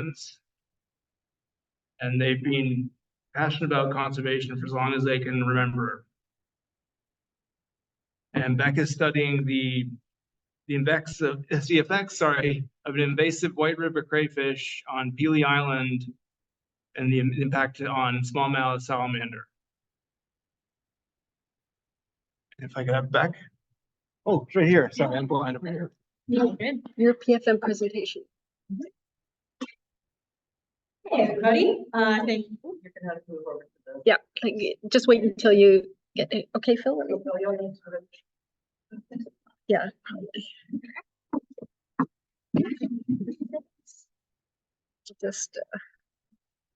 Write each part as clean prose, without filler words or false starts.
Islands. And they've been passionate about conservation for as long as they can remember. And Beck is studying the effects of an invasive White River crayfish on Pelee Island and the impact on smallmouth salamander. If I could have Beck. Oh, it's right here. Sorry, I'm blind over here. Good. Your PFM presentation. Hey, everybody. Thank you. You're gonna have to move over to the. Yeah, just wait until you get it. Okay, Phil? Yeah, probably. Just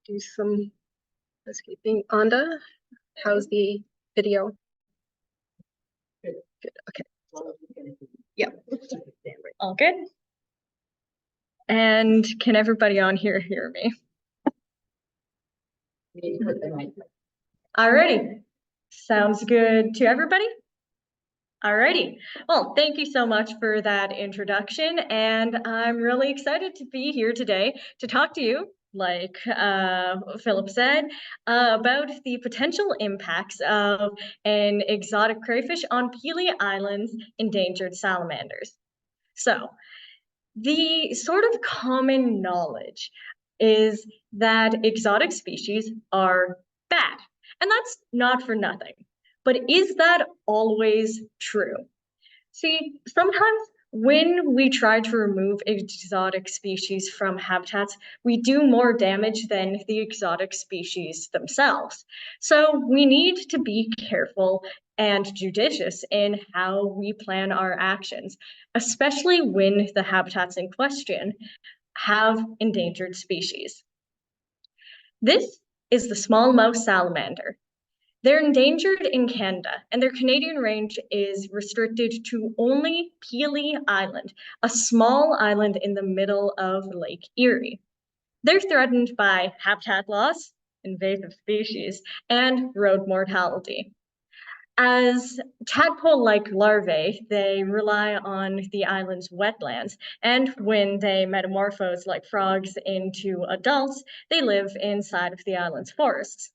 do some housekeeping. Anda, how's the video? Good. Okay. Yeah. All good. And can everybody on here hear me? Alrighty. Sounds good to everybody? Alrighty. Well, thank you so much for that introduction. And I'm really excited to be here today to talk to you, like Philip said, about the potential impacts of an exotic crayfish on Pelee Island's endangered salamanders. So, the sort of common knowledge is that exotic species are bad, and that's not for nothing. But is that always true? See, sometimes when we try to remove exotic species from habitats, we do more damage than the exotic species themselves. So we need to be careful and judicious in how we plan our actions, especially when the habitats in question have endangered species. This is the smallmouth salamander. They're endangered in Canada, and their Canadian range is restricted to only Pelee Island, a small island in the middle of Lake Erie. They're threatened by habitat loss, invasive species, and road mortality. As tadpole-like larvae, they rely on the island's wetlands, and when they metamorphose like frogs into adults, they live inside of the island's forests.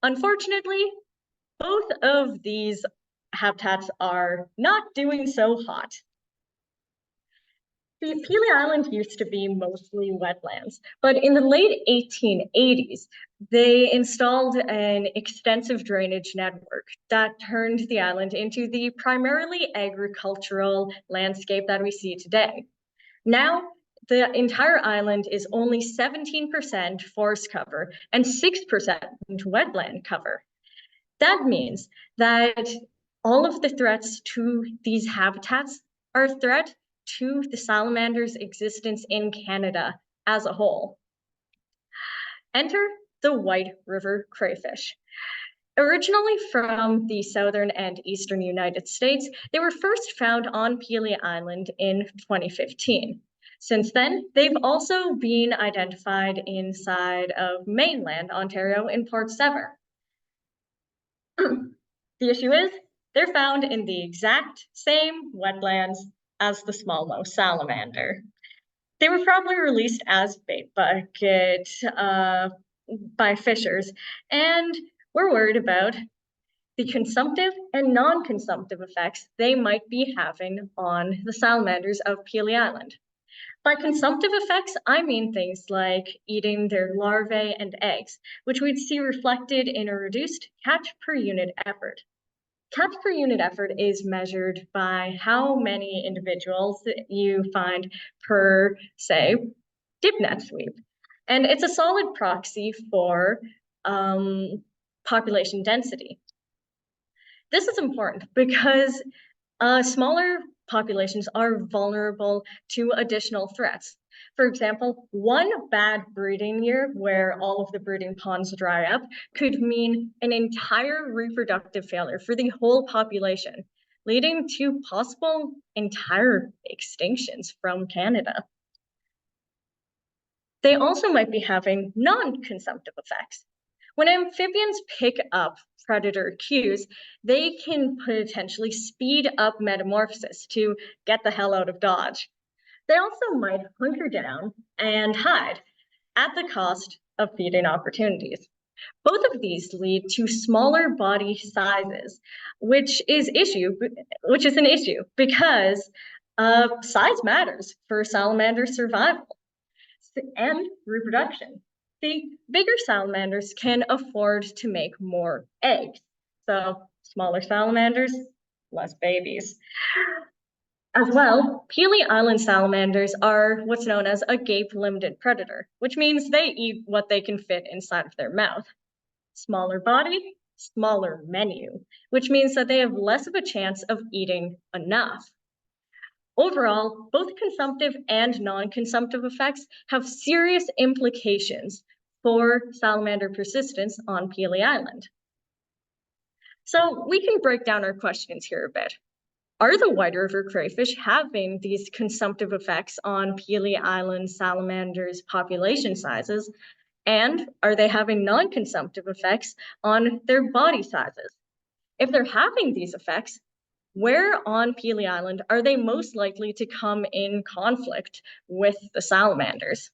Unfortunately, both of these habitats are not doing so hot. The Pelee Island used to be mostly wetlands, but in the late 1880s, they installed an extensive drainage network that turned the island into the primarily agricultural landscape that we see today. Now, the entire island is only 17% forest cover and 6% wetland cover. That means that all of the threats to these habitats are a threat to the salamander's existence in Canada as a whole. Enter the White River crayfish. Originally from the southern and eastern United States, they were first found on Pelee Island in 2015. Since then, they've also been identified inside of mainland Ontario in Port Sever. The issue is, they're found in the exact same wetlands as the smallmouth salamander. They were probably released as bait bucket by fishers, and we're worried about the consumptive and non-consumptive effects they might be having on the salamanders of Pelee Island. By consumptive effects, I mean things like eating their larvae and eggs, which we'd see reflected in a reduced catch per unit effort. Catch per unit effort is measured by how many individuals you find per, say, dip net sweep. And it's a solid proxy for population density. This is important because smaller populations are vulnerable to additional threats. For example, one bad breeding year where all of the breeding ponds dry up could mean an entire reproductive failure for the whole population, leading to possible entire extinctions from Canada. They also might be having non-consumptive effects. When amphibians pick up predator cues, they can potentially speed up metamorphosis to get the hell out of Dodge. They also might hunker down and hide. at the cost of feeding opportunities. Both of these lead to smaller body sizes, which is an issue because size matters for salamander survival and reproduction. The bigger salamanders can afford to make more eggs. So smaller salamanders, less babies. As well, Pelee Island salamanders are what's known as a gape-limited predator, which means they eat what they can fit inside of their mouth. Smaller body, smaller menu, which means that they have less of a chance of eating enough. Overall, both consumptive and non-consumptive effects have serious implications for salamander persistence on Pelee Island. So we can break down our questions here a bit. Are the White River crayfish having these consumptive effects on Pelee Island salamanders' population sizes? And are they having non-consumptive effects on their body sizes? If they're having these effects, where on Pelee Island are they most likely to come in conflict with the salamanders?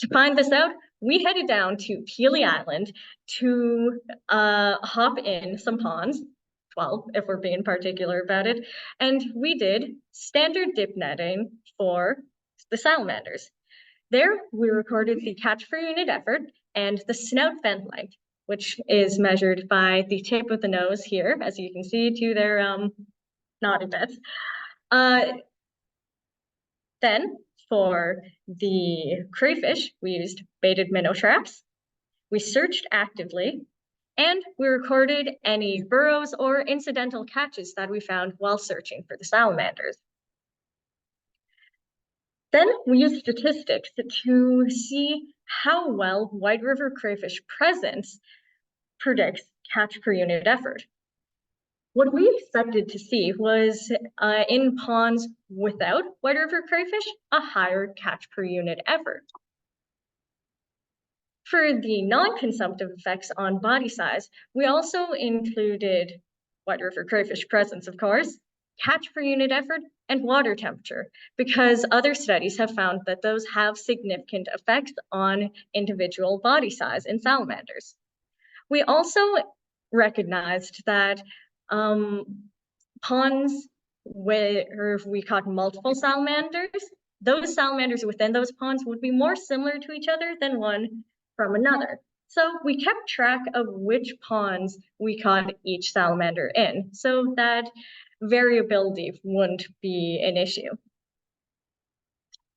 To find this out, we headed down to Pelee Island to hop in some ponds, 12 if we're being particular about it, and we did standard dip netting for the salamanders. There, we recorded the catch per unit effort and the snout vent length, which is measured by the tip of the nose here, as you can see, to their knotty bits. Then, for the crayfish, we used baited minnow traps. We searched actively, and we recorded any burrows or incidental catches that we found while searching for the salamanders. Then we used statistics to see how well White River crayfish presence predicts catch per unit effort. What we expected to see was in ponds without White River crayfish, a higher catch per unit effort. For the non-consumptive effects on body size, we also included White River crayfish presence, of course, catch per unit effort, and water temperature, because other studies have found that those have significant effects on individual body size in salamanders. We also recognized that ponds where we caught multiple salamanders, those salamanders within those ponds would be more similar to each other than one from another. So we kept track of which ponds we caught each salamander in, so that variability wouldn't be an issue.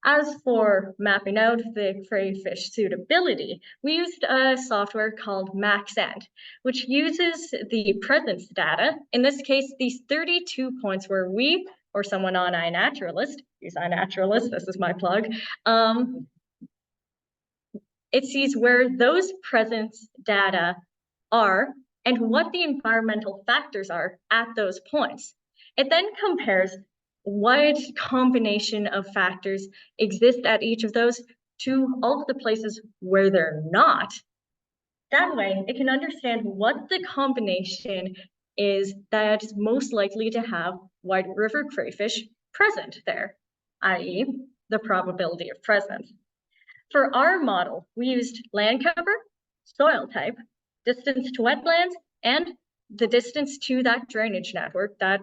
As for mapping out the crayfish suitability, we used a software called MaxEnt, which uses the presence data. In this case, these 32 points where we, or someone on iNaturalist, use iNaturalist, this is my plug, it sees where those presence data are and what the environmental factors are at those points. It then compares what combination of factors exist at each of those to all of the places where they're not. That way, it can understand what the combination is that is most likely to have White River crayfish present there, i.e. the probability of presence. For our model, we used land cover, soil type, distance to wetlands, and the distance to that drainage network that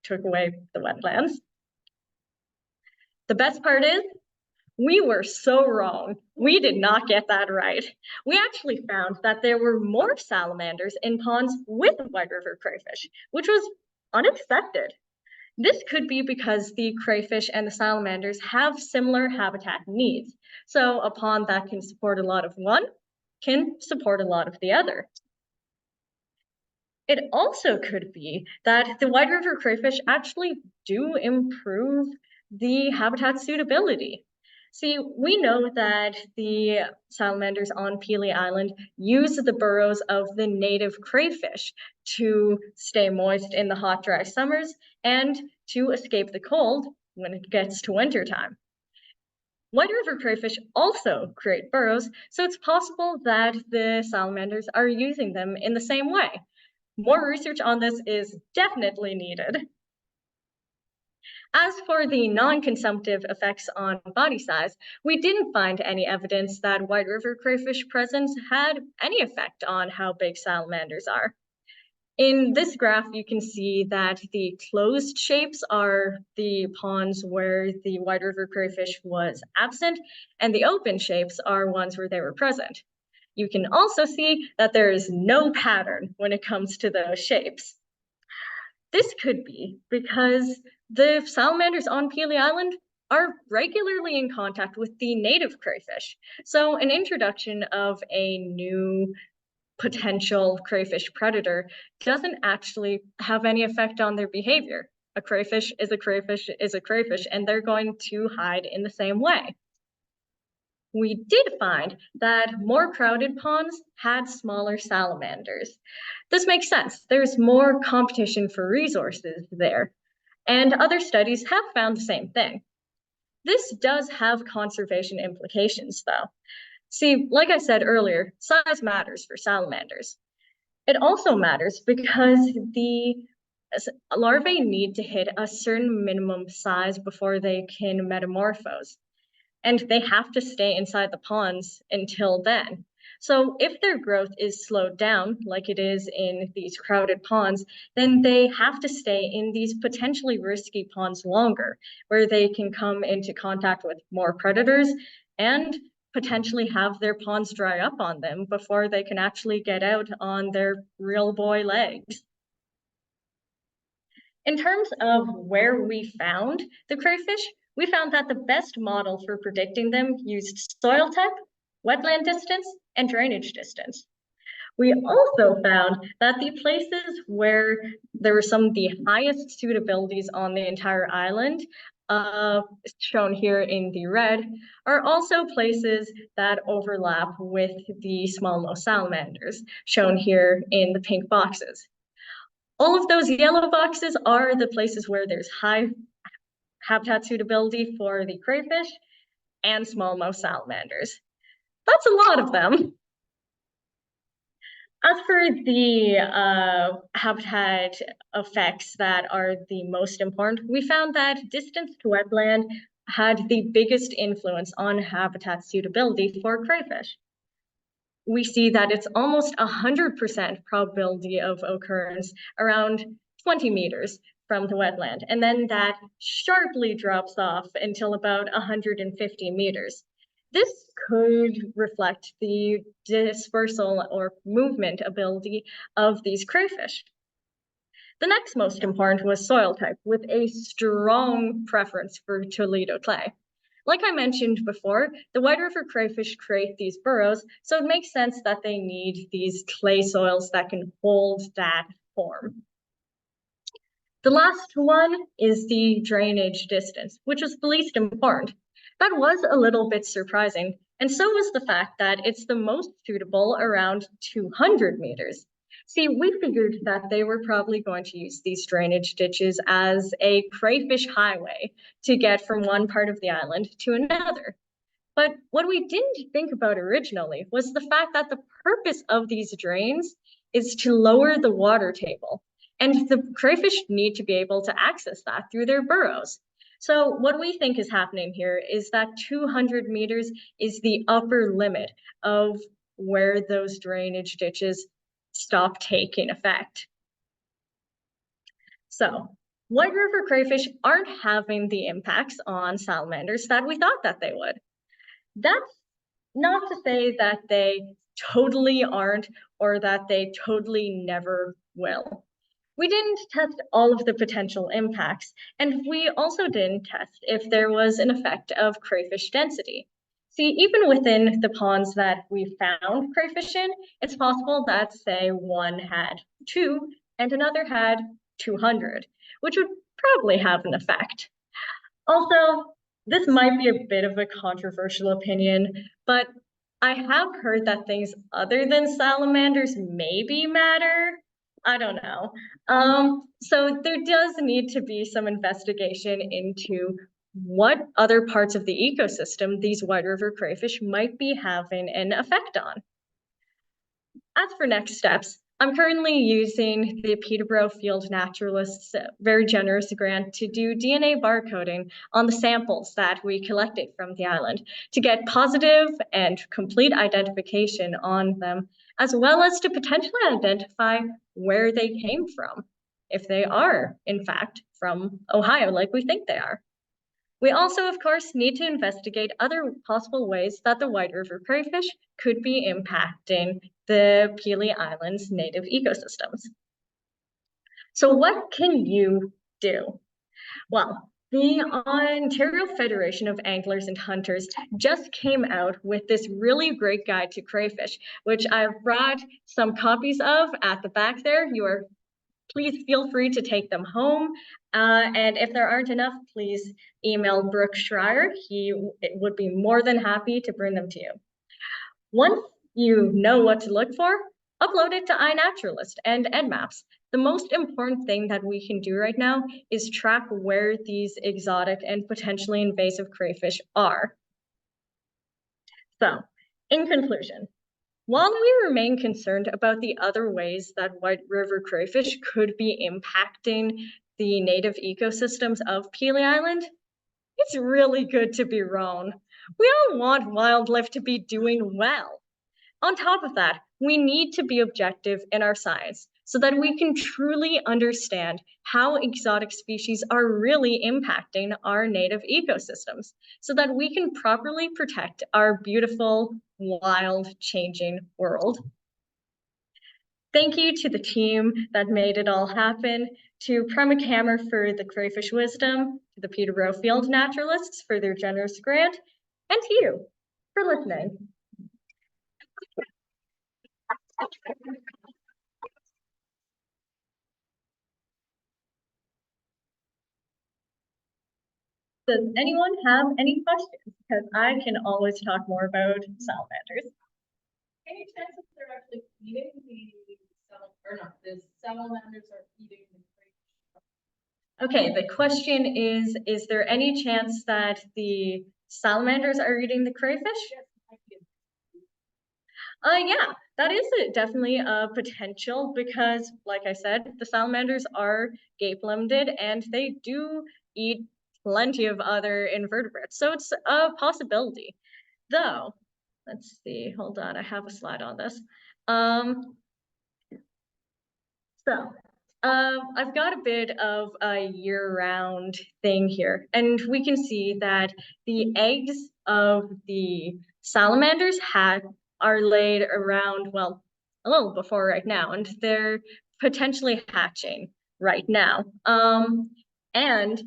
took away the wetlands. The best part is, we were so wrong. We did not get that right. We actually found that there were more salamanders in ponds with White River crayfish, which was unexpected. This could be because the crayfish and the salamanders have similar habitat needs. So a pond that can support a lot of one can support a lot of the other. It also could be that the White River crayfish actually do improve the habitat suitability. See, we know that the salamanders on Pelee Island use the burrows of the native crayfish to stay moist in the hot, dry summers and to escape the cold when it gets to wintertime. White River crayfish also create burrows, so it's possible that the salamanders are using them in the same way. More research on this is definitely needed. As for the non-consumptive effects on body size, we didn't find any evidence that White River crayfish presence had any effect on how big salamanders are. In this graph, you can see that the closed shapes are the ponds where the White River crayfish was absent, and the open shapes are ones where they were present. You can also see that there is no pattern when it comes to those shapes. This could be because the salamanders on Pelee Island are regularly in contact with the native crayfish. So an introduction of a new potential crayfish predator doesn't actually have any effect on their behavior. A crayfish is a crayfish is a crayfish, and they're going to hide in the same way. We did find that more crowded ponds had smaller salamanders. This makes sense. There's more competition for resources there, and other studies have found the same thing. This does have conservation implications, though. See, like I said earlier, size matters for salamanders. It also matters because the larvae need to hit a certain minimum size before they can metamorphose, and they have to stay inside the ponds until then. So if their growth is slowed down, like it is in these crowded ponds, then they have to stay in these potentially risky ponds longer, where they can come into contact with more predators and potentially have their ponds dry up on them before they can actually get out on their real boy legs. In terms of where we found the crayfish, we found that the best model for predicting them used soil type, wetland distance, and drainage distance. We also found that the places where there were some of the highest suitabilities on the entire island, shown here in the red, are also places that overlap with the smallmouth salamanders, shown here in the pink boxes. All of those yellow boxes are the places where there's high habitat suitability for the crayfish and smallmouth salamanders. That's a lot of them. As for the habitat effects that are the most important, we found that distance to wetland had the biggest influence on habitat suitability for crayfish. We see that it's almost 100% probability of occurrence around 20 meters from the wetland, and then that sharply drops off until about 150 meters. This could reflect the dispersal or movement ability of these crayfish. The next most important was soil type, with a strong preference for Toledo clay. Like I mentioned before, the White River crayfish create these burrows, so it makes sense that they need these clay soils that can hold that form. The last one is the drainage distance, which is the least important. That was a little bit surprising, and so was the fact that it's the most suitable around 200 meters. See, we figured that they were probably going to use these drainage ditches as a crayfish highway to get from one part of the island to another. But what we didn't think about originally was the fact that the purpose of these drains is to lower the water table, and the crayfish need to be able to access that through their burrows. So what we think is happening here is that 200 meters is the upper limit of where those drainage ditches stop taking effect. So White River crayfish aren't having the impacts on salamanders that we thought that they would. That's not to say that they totally aren't or that they totally never will. We didn't test all of the potential impacts, and we also didn't test if there was an effect of crayfish density. See, even within the ponds that we found crayfish in, it's possible that, say, one had 2 and another had 200, which would probably have an effect. Also, this might be a bit of a controversial opinion, but I have heard that things other than salamanders maybe matter. I don't know. So there does need to be some investigation into what other parts of the ecosystem these White River crayfish might be having an effect on. As for next steps, I'm currently using the Peterborough Field Naturalists' very generous grant to do DNA barcoding on the samples that we collected from the island to get positive and complete identification on them, as well as to potentially identify where they came from, if they are, in fact, from Ohio, like we think they are. We also, of course, need to investigate other possible ways that the White River Crayfish could be impacting the Pelee Island's native ecosystems. So what can you do? Well, the Ontario Federation of Anglers and Hunters just came out with this really great guide to crayfish, which I've brought some copies of at the back there. Please feel free to take them home. And if there aren't enough, please email Brooke Schreier. He would be more than happy to bring them to you. Once you know what to look for, upload it to iNaturalist and EdMaps. The most important thing that we can do right now is track where these exotic and potentially invasive crayfish are. So, in conclusion, while we remain concerned about the other ways that White River crayfish could be impacting the native ecosystems of Pelee Island, it's really good to be wrong. We all want wildlife to be doing well. On top of that, we need to be objective in our science so that we can truly understand how exotic species are really impacting our native ecosystems so that we can properly protect our beautiful, wild, changing world. Thank you to the team that made it all happen, to Prema Hammer for the Crayfish Wisdom, to the Peterborough Field Naturalists for their generous grant, and to you for listening. Does anyone have any questions? Because I can always talk more about salamanders. Any chance that they're actually eating the salamanders are eating the crayfish? Okay, the question is there any chance that the salamanders are eating the crayfish? Yeah, that is definitely a potential because, like I said, the salamanders are gape-limbed and they do eat plenty of other invertebrates. So it's a possibility. Though, let's see, hold on, I have a slide on this. I've got a bit of a year-round thing here, and we can see that the eggs of the salamanders are laid around, well, a little before right now, and they're potentially hatching right now. And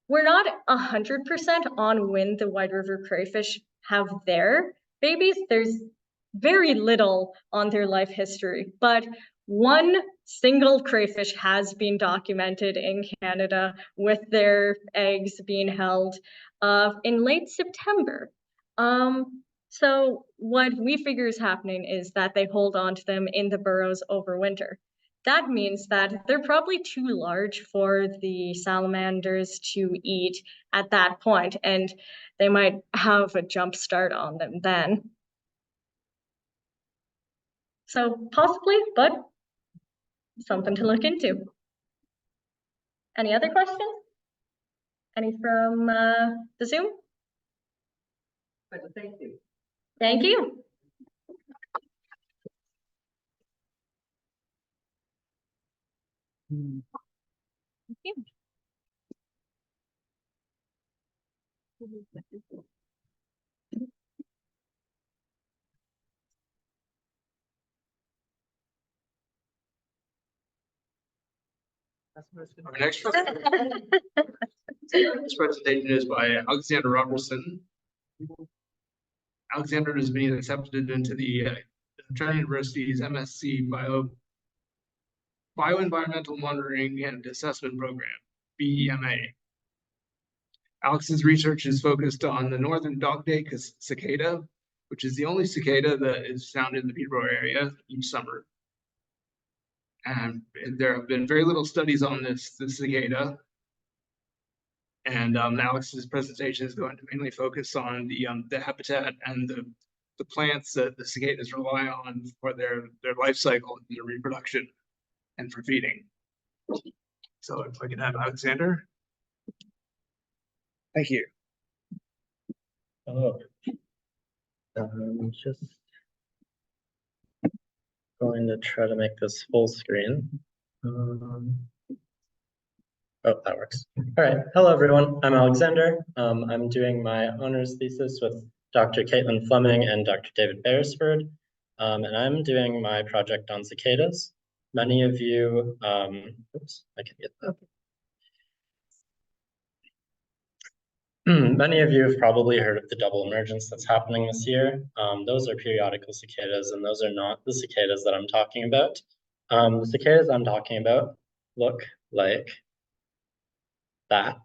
we're not 100% on when the White River crayfish have their babies. There's very little on their life history, but one single crayfish has been documented in Canada with their eggs being held in late September. So what we figure is happening is that they hold on to them in the burrows over winter. That means that they're probably too large for the salamanders to eat at that point, and they might have a jump start on them then. So possibly, but something to look into. Any other questions? Any from the Zoom? Thank you. Thank you. Thank you. Our next presentation is by Alexander Robertson. Alexander is being accepted into the Trent University's MSc Bioenvironmental Monitoring and Assessment Program, BEMA. Alex's research is focused on the northern dogday cicada, which is the only cicada that is found in the Peterborough area each summer. And there have been very little studies on this cicada. And Alex's presentation is going to mainly focus on the habitat and the the plants that the cicadas rely on for their life cycle and their reproduction and for feeding. So if I can have Alexander. Thank you. Hello. Just going to try to make this full screen. Oh, that works. All right. Hello, everyone. I'm Alexander. I'm doing my honors thesis with Dr. Caitlin Fleming and Dr. David Beresford. And I'm doing my project on cicadas. Many of you, oops, I can get that. Many of you have probably heard of the double emergence that's happening this year. Those are periodical cicadas, and those are not the cicadas that I'm talking about. The cicadas I'm talking about look like that.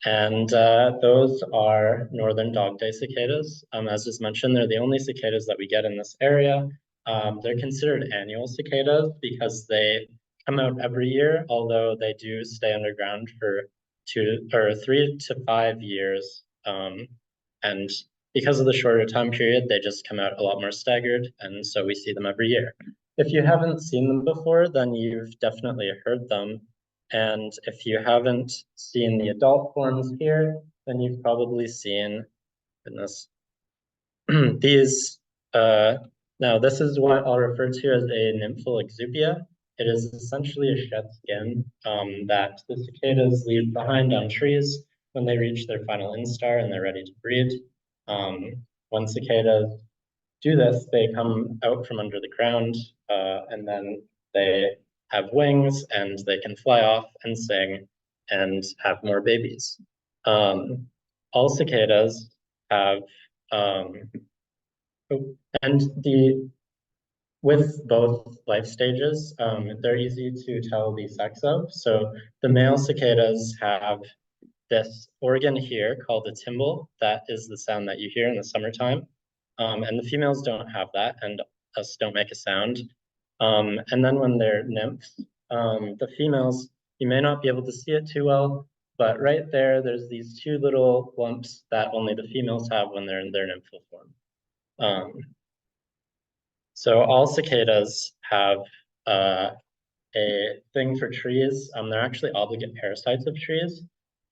And those are northern dogday cicadas. As just mentioned, they're the only cicadas that we get in this area. They're considered annual cicadas because they come out every year, although they do stay underground for 3 to 5 years. And because of the shorter time period, they just come out a lot more staggered, and so we see them every year. If you haven't seen them before, then you've definitely heard them. And if you haven't seen the adult forms here, then you've probably seen, goodness, these, now this is what I'll refer to as a nymphal exupia. It is essentially a shed skin that the cicadas leave behind on trees when they reach their final instar and they're ready to breed. When cicadas do this, they come out from under the ground and then they have wings and they can fly off and sing and have more babies. All cicadas have, with both life stages, they're easy to tell the sex of. So the male cicadas have this organ here called a timbal. That is the sound that you hear in the summertime. And the females don't have that and thus don't make a sound. And then when they're nymphs, the females, you may not be able to see it too well, but right there, there's these two little lumps that only the females have when they're in their nymphal form. So all cicadas have a thing for trees. They're actually obligate parasites of trees.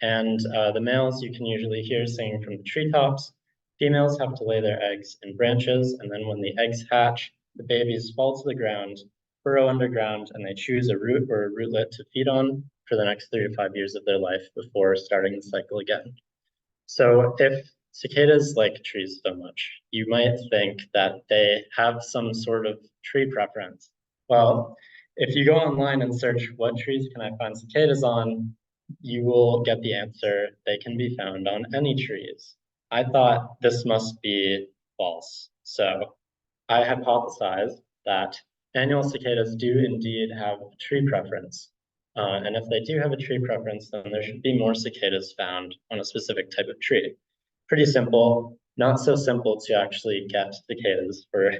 And the males you can usually hear singing from the treetops. Females have to lay their eggs in branches, and then when the eggs hatch, the babies fall to the ground, burrow underground, and they choose a root or a rootlet to feed on for the next 3 to 5 years of their life before starting the cycle again. So if cicadas like trees so much, you might think that they have some sort of tree preference. Well, if you go online and search what trees can I find cicadas on, you will get the answer, they can be found on any trees. I thought this must be false. So I hypothesized that annual cicadas do indeed have a tree preference. And if they do have a tree preference, then there should be more cicadas found on a specific type of tree. Pretty simple, not so simple to actually get cicadas for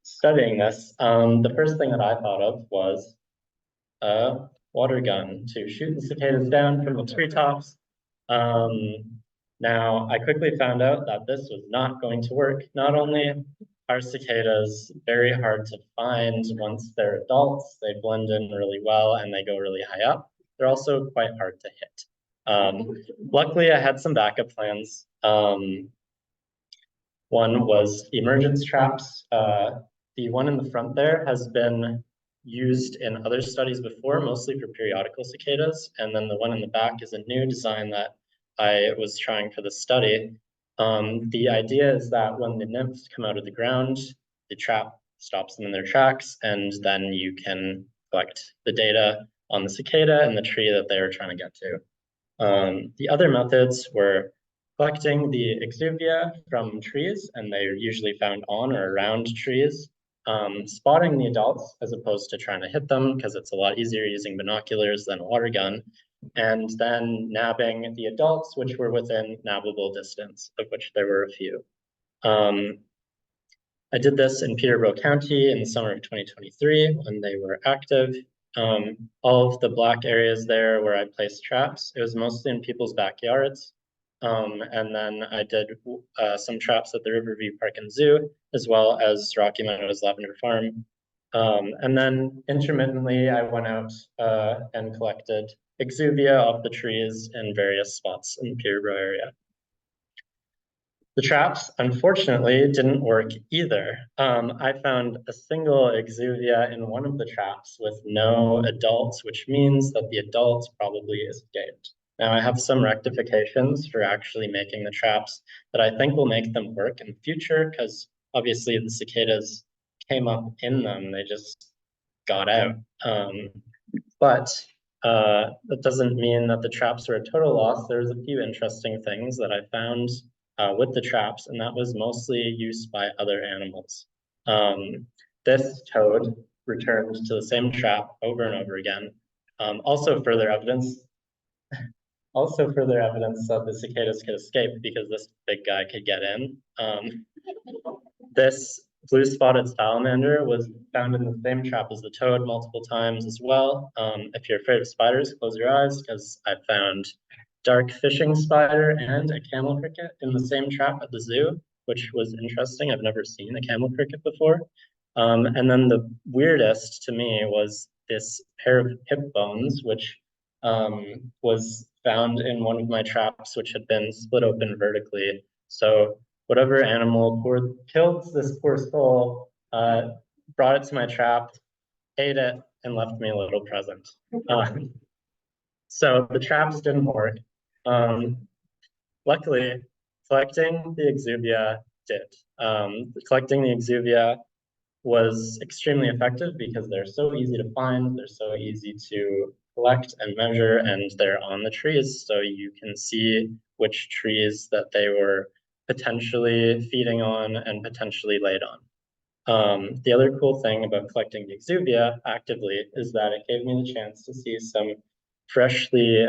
studying this. The first thing that I thought of was a water gun to shoot the cicadas down from the treetops. Now, I quickly found out that this was not going to work. Not only are cicadas very hard to find once they're adults, they blend in really well and they go really high up. They're also quite hard to hit. Luckily, I had some backup plans. One was emergence traps. The one in the front there has been used in other studies before, mostly for periodical cicadas. And then the one in the back is a new design that I was trying for the study. The idea is that when the nymphs come out of the ground, the trap stops them in their tracks, and then you can collect the data on the cicada and the tree that they were trying to get to. The other methods were collecting the exuvia from trees, and they're usually found on or around trees, spotting the adults as opposed to trying to hit them because it's a lot easier using binoculars than a water gun, and then nabbing the adults, which were within nabbable distance, of which there were a few. I did this in Peterborough County in the summer of 2023 when they were active. All of the black areas there where I placed traps, it was mostly in people's backyards. And then I did some traps at the Riverview Park and Zoo, as well as Rocky Meadows Lavender Farm. And then intermittently, I went out and collected exuvia off the trees in various spots in the Peterborough area. The traps, unfortunately, didn't work either. I found a single exuvia in one of the traps with no adults, which means that the adults probably escaped. Now, I have some rectifications for actually making the traps that I think will make them work in the future, because obviously the cicadas came up in them, they just got out. But that doesn't mean that the traps were a total loss. There's a few interesting things that I found with the traps, and that was mostly used by other animals. This toad returned to the same trap over and over again. Also further evidence that the cicadas could escape because this big guy could get in. This blue-spotted salamander was found in the same trap as the toad multiple times as well. If you're afraid of spiders, close your eyes, because I found dark fishing spider and a camel cricket in the same trap at the zoo, which was interesting. I've never seen a camel cricket before. And then the weirdest to me was this pair of hip bones, which was found in one of my traps, which had been split open vertically. So whatever animal killed this poor soul, brought it to my trap, ate it, and left me a little present. So the traps didn't work. Luckily, collecting the exuvia did. Collecting the exuvia was extremely effective because they're so easy to find, they're so easy to collect and measure, and they're on the trees, so you can see which trees that they were potentially feeding on and potentially laid on. The other cool thing about collecting the exuvia actively is that it gave me the chance to see some freshly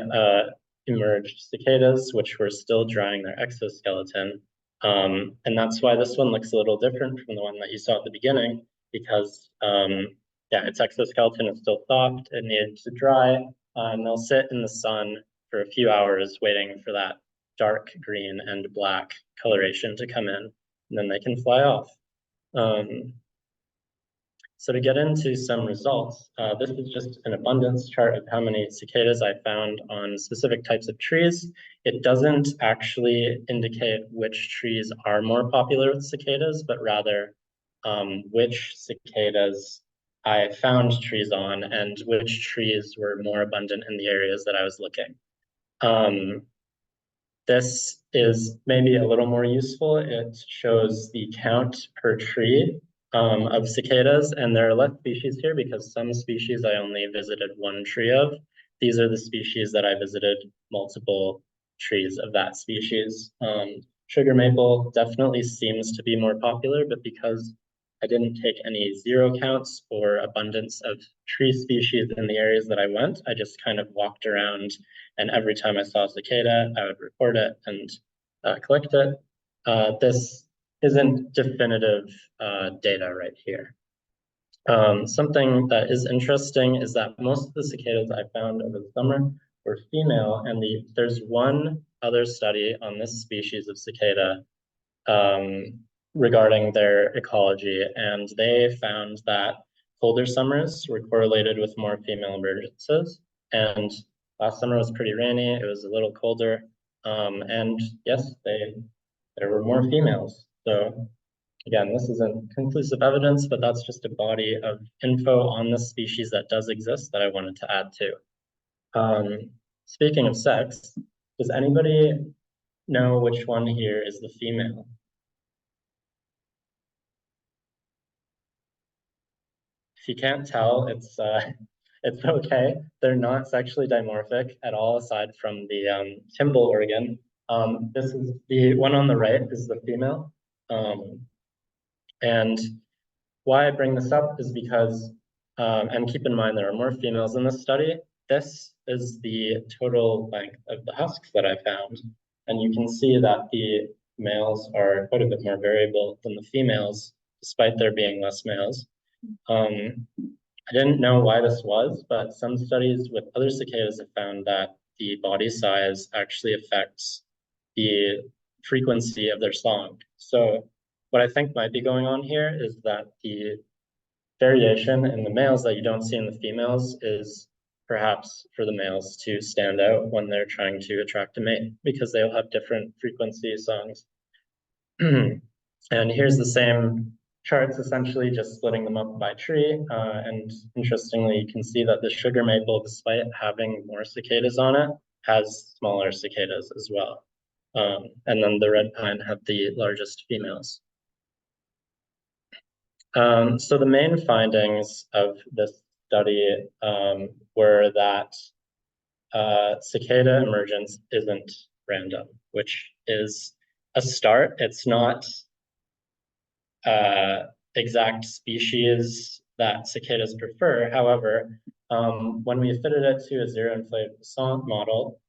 emerged cicadas, which were still drying their exoskeleton. And that's why this one looks a little different from the one that you saw at the beginning, because yeah, its exoskeleton is still soft, it needed to dry, and they'll sit in the sun for a few hours waiting for that dark green and black coloration to come in, and then they can fly off. So to get into some results, this is just an abundance chart of how many cicadas I found on specific types of trees. It doesn't actually indicate which trees are more popular with cicadas, but rather which cicadas I found trees on and which trees were more abundant in the areas that I was looking. This is maybe a little more useful. It shows the count per tree of cicadas, and there are less species here because some species I only visited one tree of. These are the species that I visited multiple trees of that species. Sugar maple definitely seems to be more popular, but because I didn't take any zero counts or abundance of tree species in the areas that I went, I just kind of walked around, and every time I saw a cicada, I would record it and collect it. This isn't definitive data right here. Something that is interesting is that most of the cicadas I found over the summer were female, and there's one other study on this species of cicada regarding their ecology, and they found that colder summers were correlated with more female emergences, and last summer was pretty rainy, it was a little colder, and yes, there were more females. So again, this isn't conclusive evidence, but that's just a body of info on this species that does exist that I wanted to add to. Speaking of sex, does anybody know which one here is the female? If you can't tell, it's okay. They're not sexually dimorphic at all, aside from the tymbal organ. This is the one on the right is the female. And why I bring this up is because, and keep in mind there are more females in this study. This is the total length of the husks that I found. And you can see that the males are quite a bit more variable than the females, despite there being less males. I didn't know why this was, but some studies with other cicadas have found that the body size actually affects the frequency of their song. So what I think might be going on here is that the variation in the males that you don't see in the females is perhaps for the males to stand out when they're trying to attract a mate, because they'll have different frequency songs. And here's the same charts, essentially just splitting them up by tree. And interestingly, you can see that the sugar maple, despite having more cicadas on it, has smaller cicadas as well. And then the red pine had the largest females. So the main findings of this study were that cicada emergence isn't random, which is a start. It's not exact species that cicadas prefer. However, when we fitted it to a zero inflated croissant model,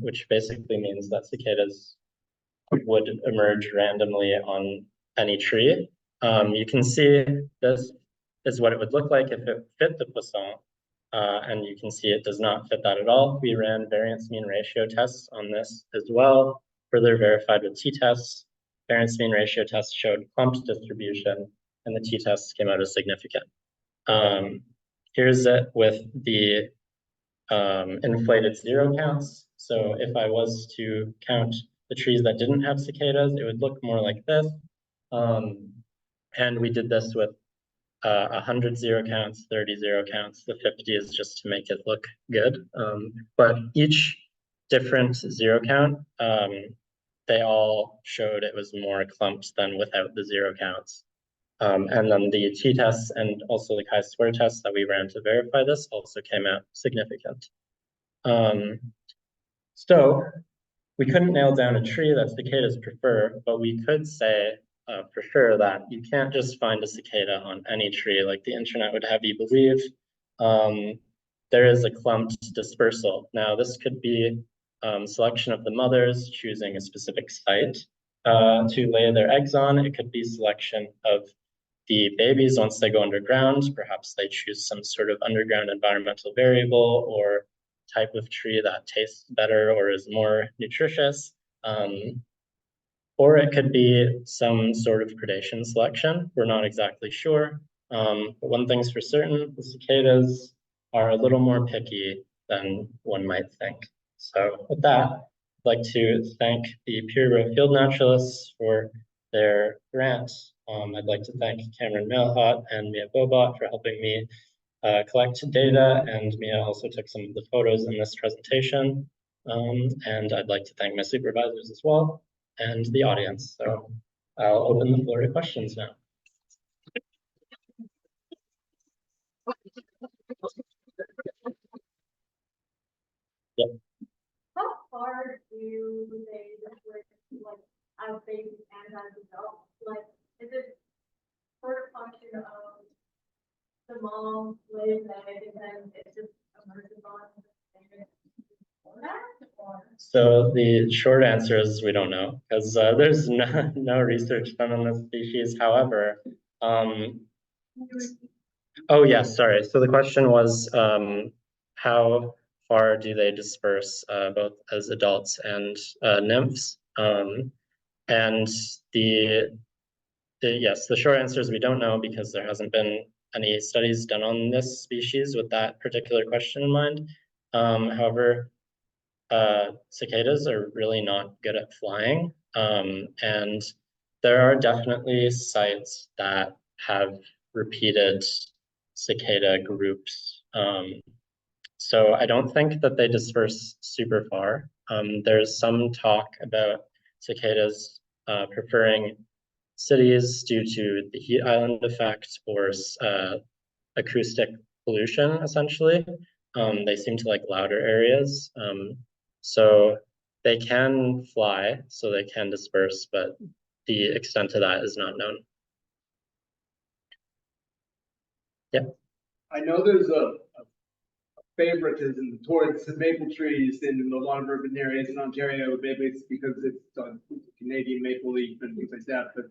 which basically means that cicadas would emerge randomly on any tree, you can see this is what it would look like if it fit the croissant. And you can see it does not fit that at all. We ran variance mean ratio tests on this as well, further verified with t-tests. Variance mean ratio tests showed clumped distribution, and the t-tests came out as significant. Here's it with the inflated zero counts. So if I was to count the trees that didn't have cicadas, it would look more like this. And we did this with 100 zero counts, 30 zero counts. The 50 is just to make it look good. But each different zero count, they all showed it was more clumped than without the zero counts. And then the t-tests and also the chi-square tests that we ran to verify this also came out significant. So we couldn't nail down a tree that cicadas prefer, but we could say for sure that you can't just find a cicada on any tree like the internet would have you believe. There is a clumped dispersal. Now this could be selection of the mothers choosing a specific site to lay their eggs on. It could be selection of the babies once they go underground. Perhaps they choose some sort of underground environmental variable or type of tree that tastes better or is more nutritious. Or it could be some sort of predation selection. We're not exactly sure. But one thing's for certain, the cicadas are a little more picky than one might think. So with that, I'd like to thank the Peer Review Field Naturalists for their grant. I'd like to thank Cameron Mailhot and Mia Bohbot for helping me collect data, and Mia also took some of the photos in this presentation. And I'd like to thank my supervisors as well, and the audience. So I'll open the floor to questions now. Yep. How far do they differ, like, as babies and as adults? Like, is it sort of function of the mom lays an egg and then it just emerges on that? Or? So the short answer is we don't know, because there's no research done on this species. However, oh yes, sorry. So the question was, how far do they disperse, both as adults and nymphs? And yes, the short answer is we don't know, because there hasn't been any studies done on this species with that particular question in mind. However, cicadas are really not good at flying, and there are definitely sites that have repeated cicada groups. So I don't think that they disperse super far. There's some talk about cicadas preferring cities due to the heat island effect or acoustic pollution, essentially. They seem to like louder areas. So they can fly, so they can disperse, but the extent of that is not known. Yeah. I know there's a favoritism towards the maple trees in a lot of urban areas in Ontario. Maybe it's because it's Canadian maple leaf and things like that. But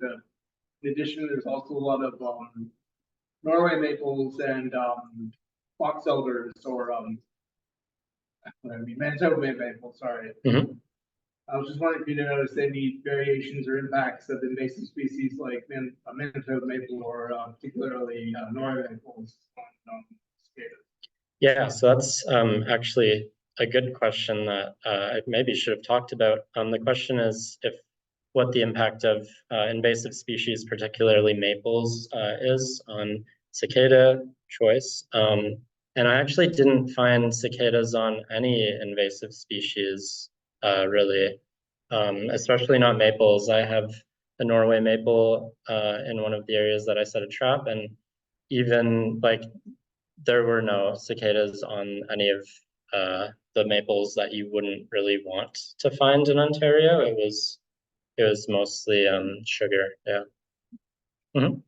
in addition, there's also a lot of Norway maples and fox elders or Manitoba maple. Sorry. Mm-hmm. I was just wondering if you noticed any variations or impacts of invasive species like manto maple or particularly Norway maples on cicadas. Yeah, so that's actually a good question that I maybe should have talked about. The question is what the impact of invasive species, particularly maples, is on cicada choice. And I actually didn't find cicadas on any invasive species, really, especially not maples. I have a Norway maple in one of the areas that I set a trap, and even like there were no cicadas on any of the maples that you wouldn't really want to find in Ontario. It was mostly sugar. Yeah. Mhm.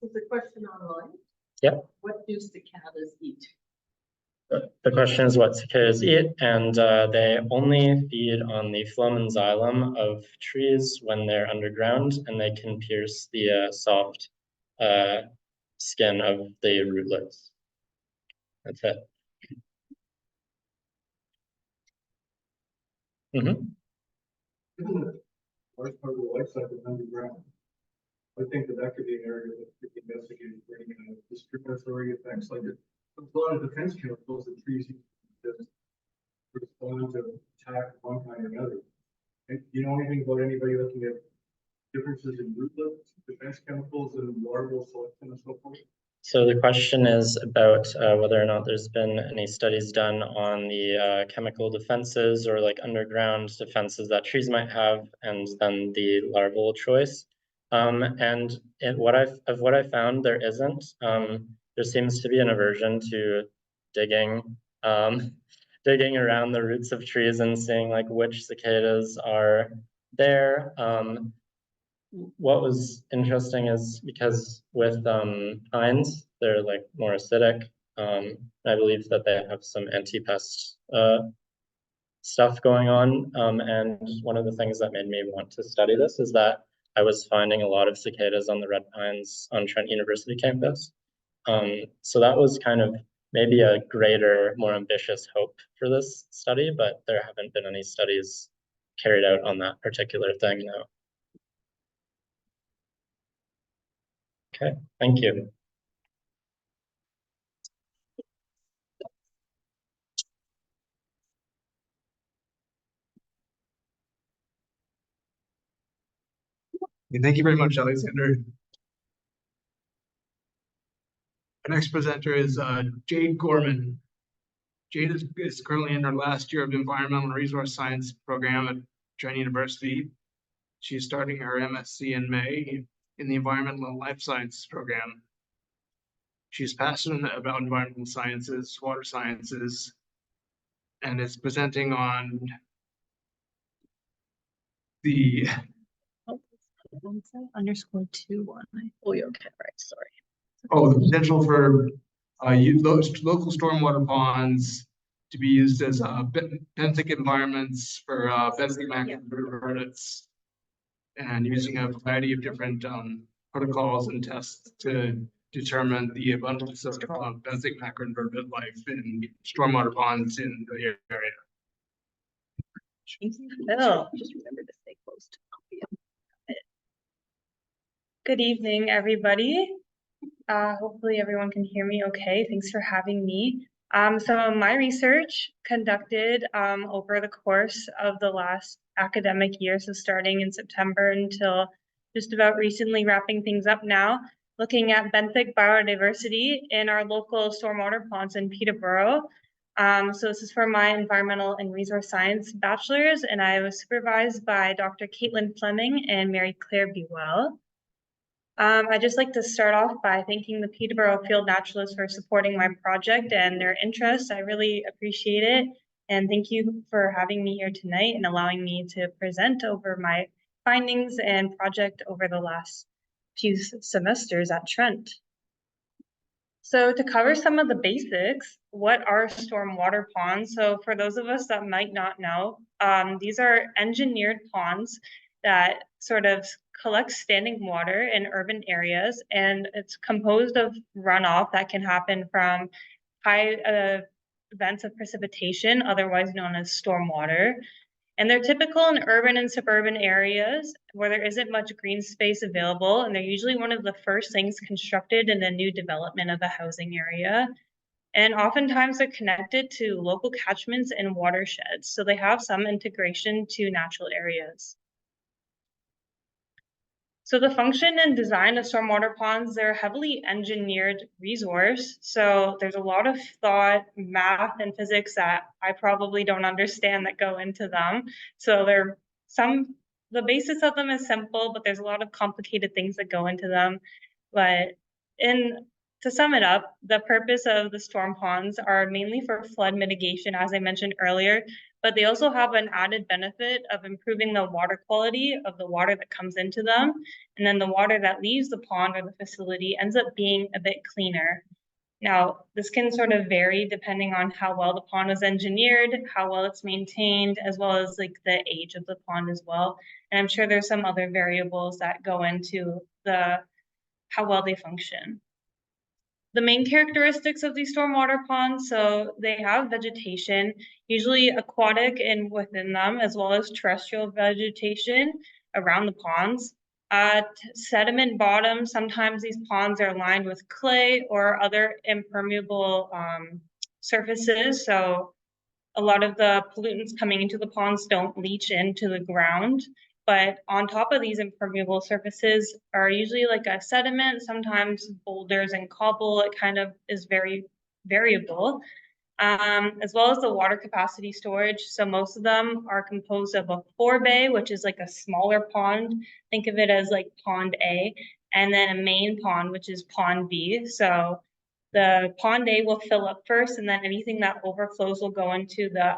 There's a question online. Yeah. What do cicadas eat? The question is what cicadas eat, and they only feed on the phloem and xylem of trees when they're underground, and they can pierce the soft skin of the rootlets. That's it. Mm-hmm. Large part of the life cycle is underground. I think that could be an area that could be investigated for any kind of discriminatory effects, like a lot of defense chemicals that trees just respond to attack one kind or another. And do you know anything about anybody looking at differences in rootlet defense chemicals and larval selection and so forth? So the question is about whether or not there's been any studies done on the chemical defenses or like underground defenses that trees might have, and then the larval choice. And what I found, there isn't. There seems to be an aversion to digging around the roots of trees and seeing like which cicadas are there. What was interesting is because with pines, they're like more acidic. I believe that they have some anti-pest stuff going on. And one of the things that made me want to study this is that I was finding a lot of cicadas on the red pines on Trent University campus. So that was kind of maybe a greater, more ambitious hope for this study, but there haven't been any studies carried out on that particular thing now. Okay, thank you. Thank you very much, Alexander. Our next presenter is Jade Gorman. Jade is currently in her last year of environmental and resource science program at Trent University. She's starting her MSc in May in the environmental and life sciences program. She's passionate about environmental sciences, water sciences, and is presenting on the _21. Oh, you're okay, right? Sorry. the potential for those local stormwater ponds to be used as benthic environments for benthic macroinvertebrates, and using a variety of different protocols and tests to determine the abundance of benthic macroinvertebrate life in stormwater ponds in the area. Oh, just remember to stay close to the Good evening, everybody. Hopefully everyone can hear me okay. Thanks for having me. So my research conducted over the course of the last academic year, so starting in September until just about recently, wrapping things up now, looking at benthic biodiversity in our local stormwater ponds in Peterborough. So this is for my environmental and resource science bachelor's, and I was supervised by Dr. Caitlin Fleming and Mary Claire Bewell. I'd just like to start off by thanking the Peterborough Field Naturalists for supporting my project and their interest. I really appreciate it. And thank you for having me here tonight and allowing me to present over my findings and project over the last few semesters at Trent. So to cover some of the basics, what are stormwater ponds? So for those of us that might not know, these are engineered ponds that sort of collect standing water in urban areas, and it's composed of runoff that can happen from high events of precipitation, otherwise known as stormwater. And they're typical in urban and suburban areas where there isn't much green space available, and they're usually one of the first things constructed in a new development of a housing area. And oftentimes they're connected to local catchments and watersheds, so they have some integration to natural areas. So the function and design of stormwater ponds, they're a heavily engineered resource. So there's a lot of thought, math, and physics that I probably don't understand that go into them. So the basis of them is simple, but there's a lot of complicated things that go into them. But to sum it up, the purpose of the storm ponds are mainly for flood mitigation, as I mentioned earlier, but they also have an added benefit of improving the water quality of the water that comes into them. And then the water that leaves the pond or the facility ends up being a bit cleaner. Now, this can sort of vary depending on how well the pond is engineered, how well it's maintained, as well as like the age of the pond as well. And I'm sure there's some other variables that go into how well they function. The main characteristics of these stormwater ponds, so they have vegetation, usually aquatic and within them, as well as terrestrial vegetation around the ponds. Sediment bottom, sometimes these ponds are lined with clay or other impermeable surfaces, so a lot of the pollutants coming into the ponds don't leach into the ground. But on top of these impermeable surfaces are usually like a sediment, sometimes boulders and cobble. It kind of is very variable, as well as the water capacity storage. So most of them are composed of a forebay, which is like a smaller pond. Think of it as like pond A, and then a main pond, which is pond B. So the pond A will fill up first, and then anything that overflows will go into the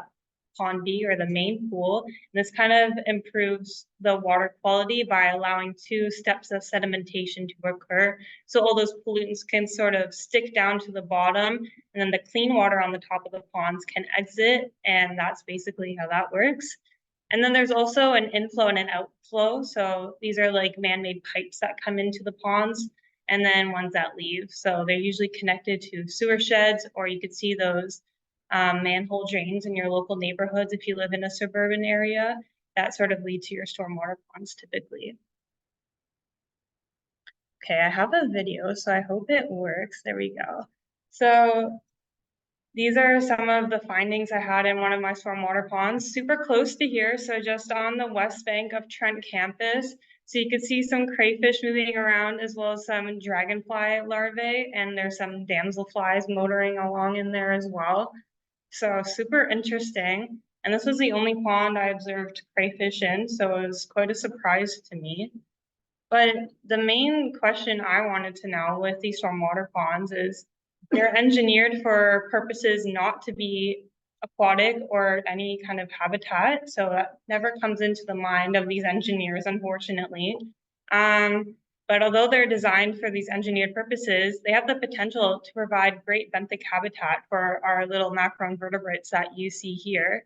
pond B or the main pool. And this kind of improves the water quality by allowing 2 steps of sedimentation to occur. So all those pollutants can sort of stick down to the bottom, and then the clean water on the top of the ponds can exit. And that's basically how that works. And then there's also an inflow and an outflow. So these are like man-made pipes that come into the ponds, and then ones that leave. So they're usually connected to sewer sheds, or you could see those manhole drains in your local neighborhoods if you live in a suburban area that sort of lead to your stormwater ponds typically. Okay, I have a video, so I hope it works. There we go. So these are some of the findings I had in one of my stormwater ponds, super close to here. So just on the west bank of Trent campus. So you could see some crayfish moving around, as well as some dragonfly larvae, and there's some damselflies motoring along in there as well. So super interesting. And this was the only pond I observed crayfish in, so it was quite a surprise to me. But the main question I wanted to know with these stormwater ponds is they're engineered for purposes not to be aquatic or any kind of habitat. So that never comes into the mind of these engineers, unfortunately. But although they're designed for these engineered purposes, they have the potential to provide great benthic habitat for our little macroinvertebrates that you see here.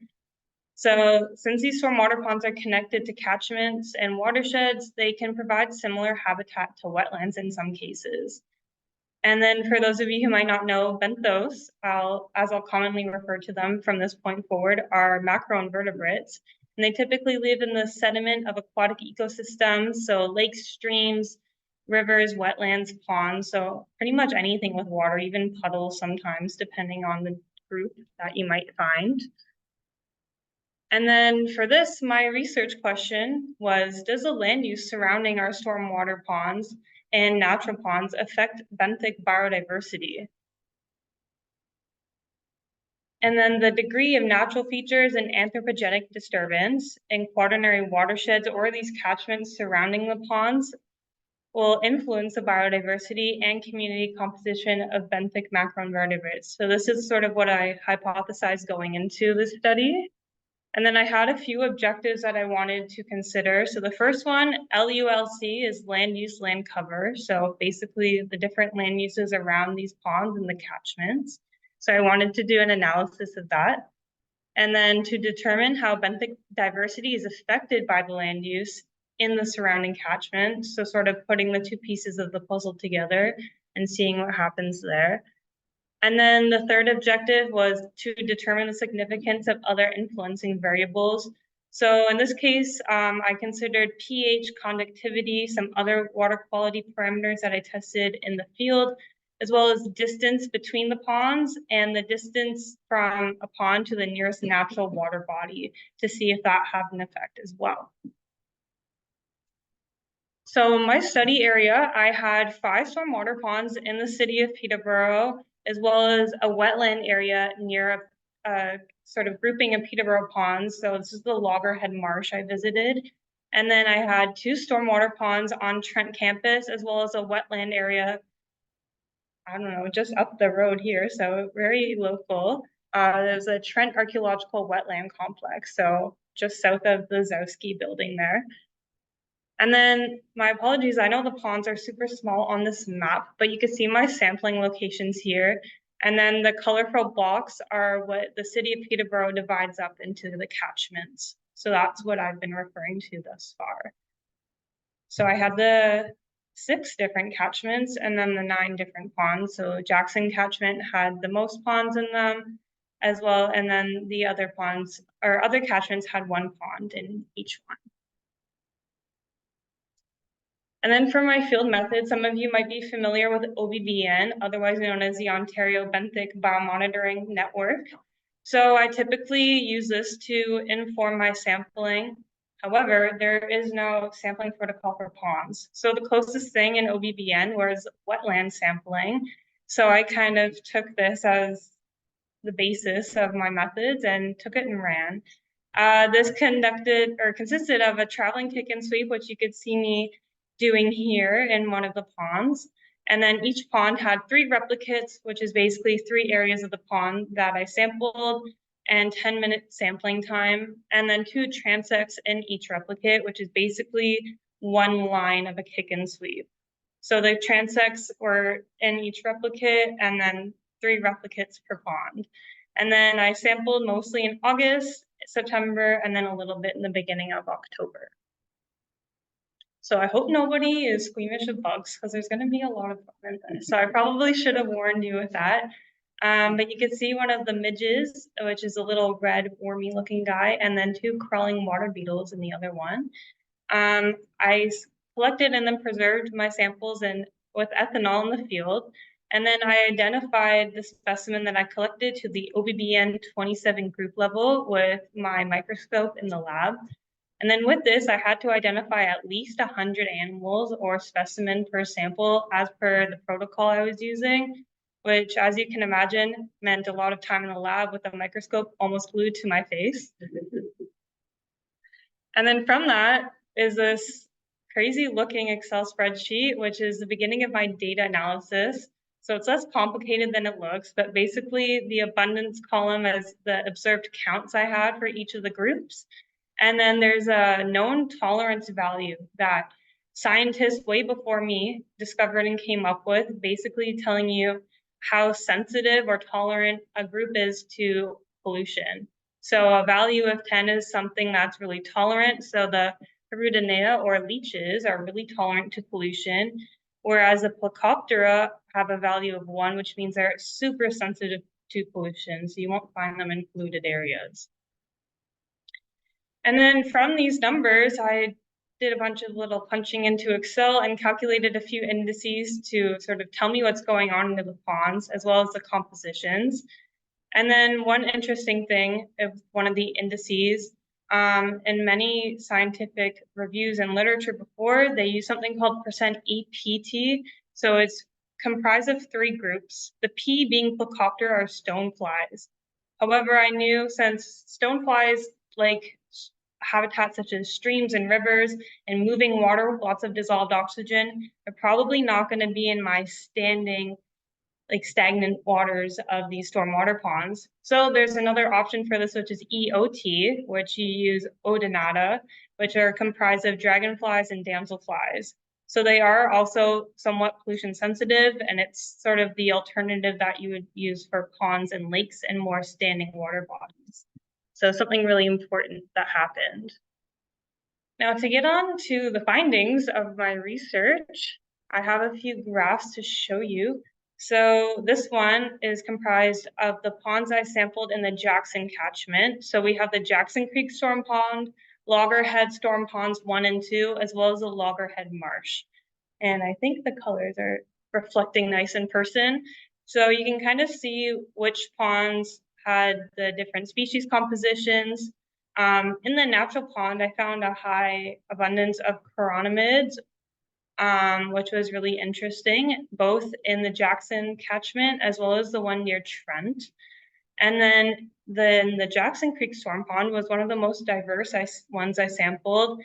So since these stormwater ponds are connected to catchments and watersheds, they can provide similar habitat to wetlands in some cases. And then for those of you who might not know, benthos, as I'll commonly refer to them from this point forward, are macroinvertebrates. And they typically live in the sediment of aquatic ecosystems, so lakes, streams, rivers, wetlands, ponds, so pretty much anything with water, even puddles sometimes, depending on the group that you might find. And then for this, my research question was, does the land use surrounding our stormwater ponds and natural ponds affect benthic biodiversity? And then the degree of natural features and anthropogenic disturbance in quaternary watersheds or these catchments surrounding the ponds will influence the biodiversity and community composition of benthic macroinvertebrates. So this is sort of what I hypothesized going into this study. And then I had a few objectives that I wanted to consider. So the first one, LULC, is land use, land cover. So basically the different land uses around these ponds and the catchments. So I wanted to do an analysis of that. And then to determine how benthic diversity is affected by the land use in the surrounding catchment. So sort of putting the 2 pieces of the puzzle together and seeing what happens there. And then the third objective was to determine the significance of other influencing variables. So in this case, I considered pH, conductivity, some other water quality parameters that I tested in the field, as well as distance between the ponds and the distance from a pond to the nearest natural water body to see if that had an effect as well. So in my study area, I had 5 stormwater ponds in the city of Peterborough, as well as a wetland area near a sort of grouping of Peterborough ponds. So this is the Loggerhead Marsh I visited. And then I had 2 stormwater ponds on Trent campus, as well as a wetland area, I don't know, just up the road here, so very local. There's a Trent Archaeological Wetland Complex, so just south of the Zowski building there. And then, my apologies, I know the ponds are super small on this map, but you can see my sampling locations here. And then the colorful blocks are what the city of Peterborough divides up into the catchments. So that's what I've been referring to thus far. So I had the 6 different catchments and then the 9 different ponds. So Jackson catchment had the most ponds in them as well. And then the other ponds or other catchments had 1 pond in each one. And then for my field method, some of you might be familiar with OBBN, otherwise known as the Ontario Benthic Biomonitoring Network. So I typically use this to inform my sampling. However, there is no sampling protocol for ponds. So the closest thing in OBBN was wetland sampling. So I kind of took this as the basis of my methods and took it and ran. This consisted of a traveling kick and sweep, which you could see me doing here in one of the ponds. And then each pond had 3 replicates, which is basically 3 areas of the pond that I sampled, and 10-minute sampling time, and then 2 transects in each replicate, which is basically 1 line of a kick and sweep. So the transects were in each replicate, and then 3 replicates per pond. And then I sampled mostly in August, September, and then a little bit in the beginning of October. So I hope nobody is squeamish of bugs because there's going to be a lot of fun in this. So I probably should have warned you with that. But you can see one of the midges, which is a little red wormy looking guy, and then 2 crawling water beetles in the other one. I collected and then preserved my samples with ethanol in the field. And then I identified the specimen that I collected to the OBBN 27 group level with my microscope in the lab. And then with this, I had to identify at least 100 animals or specimen per sample as per the protocol I was using, which, as you can imagine, meant a lot of time in the lab with a microscope almost glued to my face. And then from that is this crazy looking Excel spreadsheet, which is the beginning of my data analysis. So it's less complicated than it looks, but basically the abundance column is the observed counts I had for each of the groups. And then there's a known tolerance value that scientists way before me discovered and came up with, basically telling you how sensitive or tolerant a group is to pollution. So a value of 10 is something that's really tolerant. So the Hirudinea or leeches are really tolerant to pollution, whereas the Plecoptera have a value of 1, which means they're super sensitive to pollution. So you won't find them in polluted areas. And then from these numbers, I did a bunch of little punching into Excel and calculated a few indices to sort of tell me what's going on in the ponds, as well as the compositions. And then one interesting thing of one of the indices, in many scientific reviews and literature before, they use something called %EPT. So it's comprised of 3 groups, the P being Plecoptera or stoneflies. However, I knew since stoneflies like habitats such as streams and rivers and moving water with lots of dissolved oxygen are probably not going to be in my stagnant waters of these stormwater ponds. So there's another option for this, which is EOT, which you use Odonata, which are comprised of dragonflies and damselflies. So they are also somewhat pollution sensitive, and it's sort of the alternative that you would use for ponds and lakes and more standing water bodies. So something really important that happened. Now to get on to the findings of my research, I have a few graphs to show you. So this one is comprised of the ponds I sampled in the Jackson catchment. So we have the Jackson Creek Storm Pond, loggerhead storm ponds 1 and 2, as well as the loggerhead marsh. And I think the colors are reflecting nice in person. So you can kind of see which ponds had the different species compositions. In the natural pond, I found a high abundance of chironomids, which was really interesting, both in the Jackson catchment as well as the one near Trent. And then the Jackson Creek Storm Pond was one of the most diverse ones I sampled.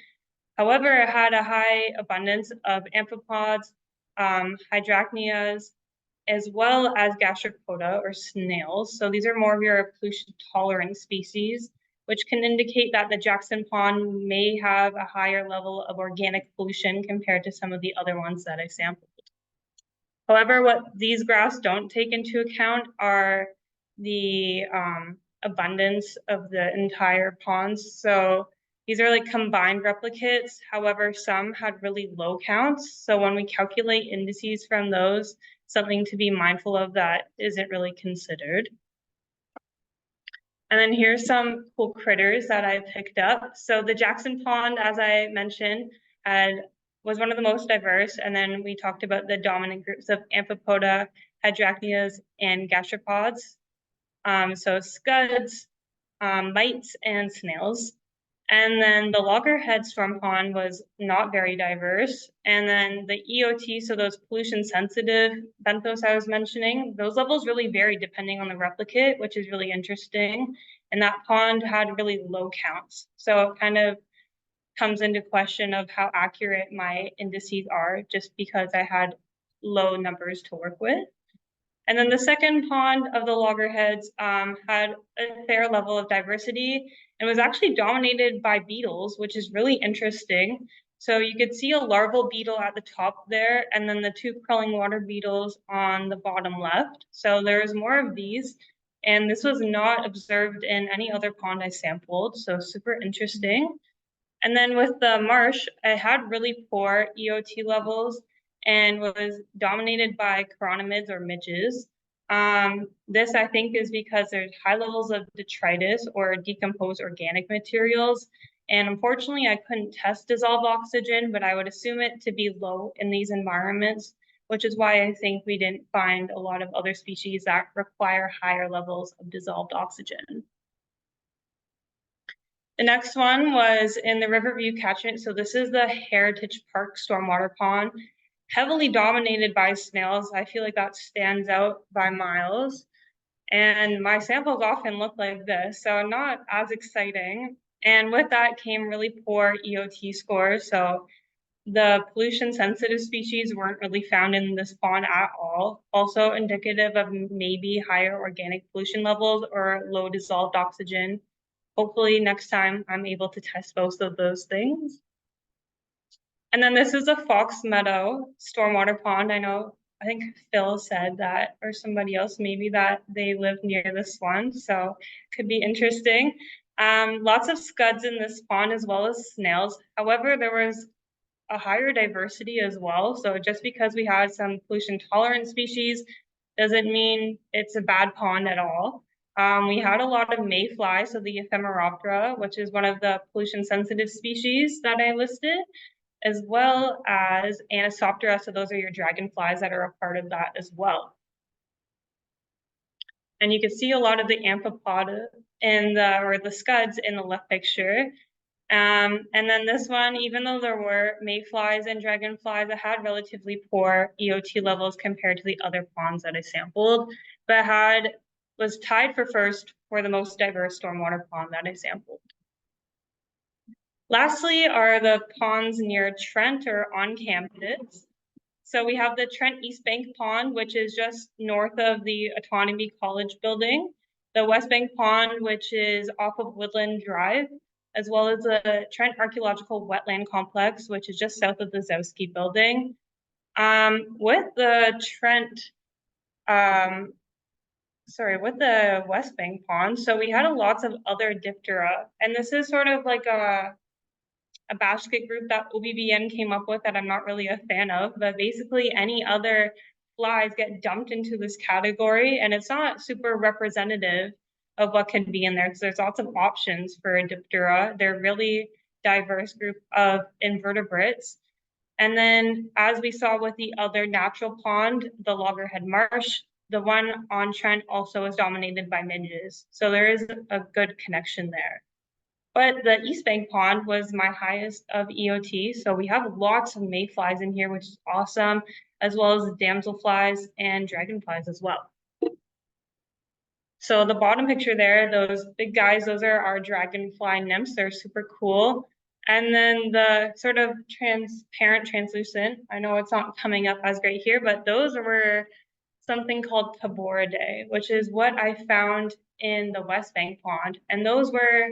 However, it had a high abundance of amphipods, hydracnias, as well as gastropoda or snails. So these are more of your pollution tolerant species, which can indicate that the Jackson Pond may have a higher level of organic pollution compared to some of the other ones that I sampled. However, what these graphs don't take into account are the abundance of the entire ponds. So these are like combined replicates. However, some had really low counts. So when we calculate indices from those, something to be mindful of that isn't really considered. And then here's some cool critters that I picked up. So the Jackson Pond, as I mentioned, was one of the most diverse. And then we talked about the dominant groups of amphipoda, hydracnias, and gastropods. So scuds, mites, and snails. And then the loggerhead storm pond was not very diverse. And then the EOT, so those pollution sensitive benthos I was mentioning, those levels really vary depending on the replicate, which is really interesting. And that pond had really low counts. So it kind of comes into question of how accurate my indices are just because I had low numbers to work with. And then the second pond of the loggerheads had a fair level of diversity and was actually dominated by beetles, which is really interesting. So you could see a larval beetle at the top there, and then the 2 crawling water beetles on the bottom left. So there's more of these, and this was not observed in any other pond I sampled, so super interesting. And then with the marsh, I had really poor EOT levels and was dominated by chironomids or midges. This I think is because there's high levels of detritus or decomposed organic materials. And unfortunately, I couldn't test dissolved oxygen, but I would assume it to be low in these environments, which is why I think we didn't find a lot of other species that require higher levels of dissolved oxygen. The next one was in the Riverview catchment. So this is the Heritage Park Stormwater Pond, heavily dominated by snails. I feel like that stands out by miles. And my samples often look like this, so not as exciting. And with that came really poor EOT scores. So the pollution sensitive species weren't really found in this pond at all. Also indicative of maybe higher organic pollution levels or low dissolved oxygen. Hopefully next time I'm able to test both of those things. And then this is a Fox Meadow stormwater pond. I think Phil said that, or somebody else maybe, that they live near this one, so could be interesting. Lots of scuds in this pond as well as snails. However, there was a higher diversity as well. So just because we had some pollution tolerant species doesn't mean it's a bad pond at all. We had a lot of mayflies, so the Ephemeroptera, which is one of the pollution sensitive species that I listed, as well as Anisoptera, so those are your dragonflies that are a part of that as well. And you can see a lot of the amphipoda or the scuds in the left picture. And then this one, even though there were mayflies and dragonflies, it had relatively poor EOT levels compared to the other ponds that I sampled, but was tied for first for the most diverse stormwater pond that I sampled. Lastly are the ponds near Trent or on campus. So we have the Trent East Bank Pond, which is just north of the Autonomy College building, the West Bank Pond, which is off of Woodland Drive, as well as the Trent Archaeological Wetland Complex, which is just south of the Zowski building. With the with the West Bank Pond, so we had lots of other Diptera, and this is sort of like a basket group that OBBN came up with that I'm not really a fan of, but basically any other flies get dumped into this category, and it's not super representative of what can be in there because there's lots of options for Diptera. They're really diverse group of invertebrates. And then, as we saw with the other natural pond, the Loggerhead Marsh, the one on Trent also is dominated by midges. So there is a good connection there. But the East Bank Pond was my highest of EOT. So we have lots of mayflies in here, which is awesome, as well as damselflies and dragonflies as well. So the bottom picture there, those big guys, those are our dragonfly nymphs. They're super cool. And then the sort of transparent, translucent, I know it's not coming up as great here, but those were something called Taboridae, which is what I found in the West Bank Pond. And those were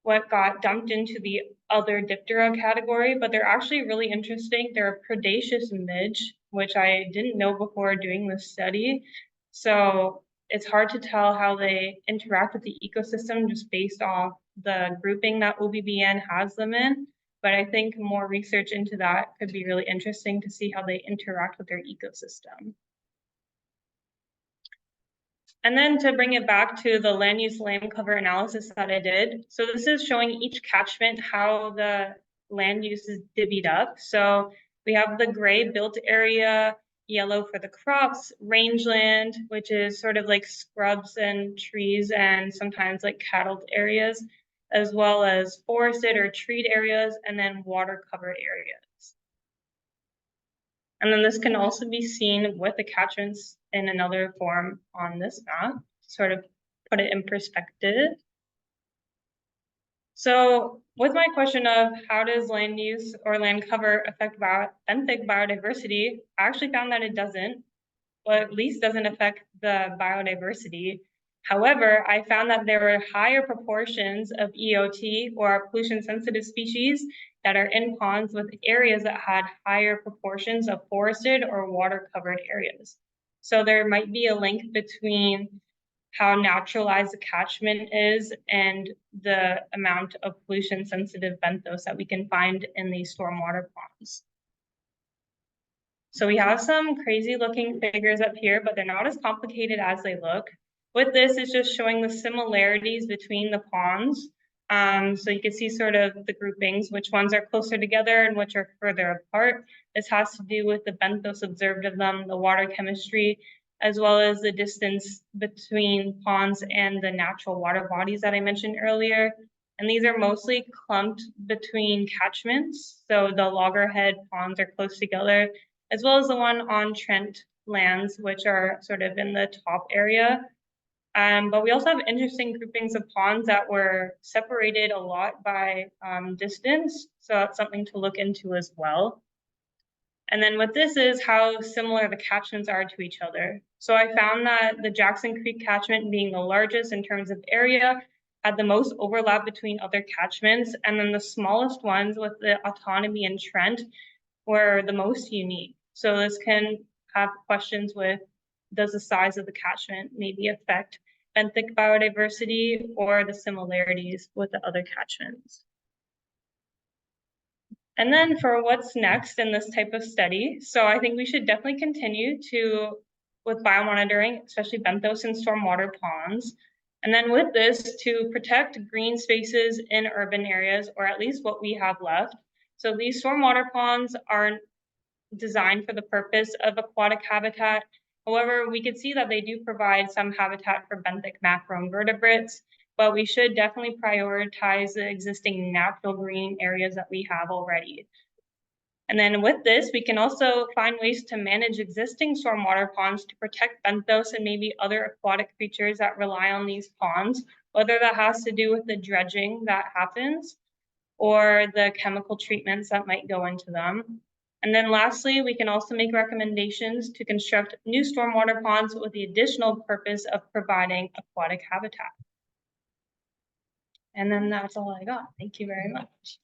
what got dumped into the other Diptera category, but they're actually really interesting. They're a predaceous midge, which I didn't know before doing this study. So it's hard to tell how they interact with the ecosystem just based off the grouping that OBBN has them in. But I think more research into that could be really interesting to see how they interact with their ecosystem. And then to bring it back to the land use land cover analysis that I did. So this is showing each catchment how the land use is divvied up. So we have the gray built area, yellow for the crops, rangeland, which is sort of like scrubs and trees and sometimes like cattled areas, as well as forested or treed areas, and then water covered areas. And then this can also be seen with the catchments in another form on this map, to sort of put it in perspective. So with my question of how does land use or land cover affect benthic biodiversity, I actually found that it doesn't, or at least doesn't affect the biodiversity. However, I found that there were higher proportions of EOT or pollution sensitive species that are in ponds with areas that had higher proportions of forested or water covered areas. So there might be a link between how naturalized the catchment is and the amount of pollution sensitive benthos that we can find in these stormwater ponds. So we have some crazy looking figures up here, but they're not as complicated as they look. With this, it's just showing the similarities between the ponds. So you can see sort of the groupings, which ones are closer together and which are further apart. This has to do with the benthos observed of them, the water chemistry, as well as the distance between ponds and the natural water bodies that I mentioned earlier. And these are mostly clumped between catchments. So the loggerhead ponds are close together, as well as the one on Trent lands, which are sort of in the top area. But we also have interesting groupings of ponds that were separated a lot by distance. So that's something to look into as well. And then what this is how similar the catchments are to each other. So I found that the Jackson Creek catchment, being the largest in terms of area, had the most overlap between other catchments. And then the smallest ones with the autonomy and Trent were the most unique. So this can have questions with, does the size of the catchment maybe affect benthic biodiversity or the similarities with the other catchments? And then for what's next in this type of study, so I think we should definitely continue with biomonitoring, especially benthos and stormwater ponds. And then with this, to protect green spaces in urban areas, or at least what we have left. So these stormwater ponds are designed for the purpose of aquatic habitat. However, we could see that they do provide some habitat for benthic macroinvertebrates, but we should definitely prioritize the existing natural green areas that we have already. And then with this, we can also find ways to manage existing stormwater ponds to protect benthos and maybe other aquatic creatures that rely on these ponds, whether that has to do with the dredging that happens or the chemical treatments that might go into them. And then lastly, we can also make recommendations to construct new stormwater ponds with the additional purpose of providing aquatic habitat. And then that's all I got. Thank you very much.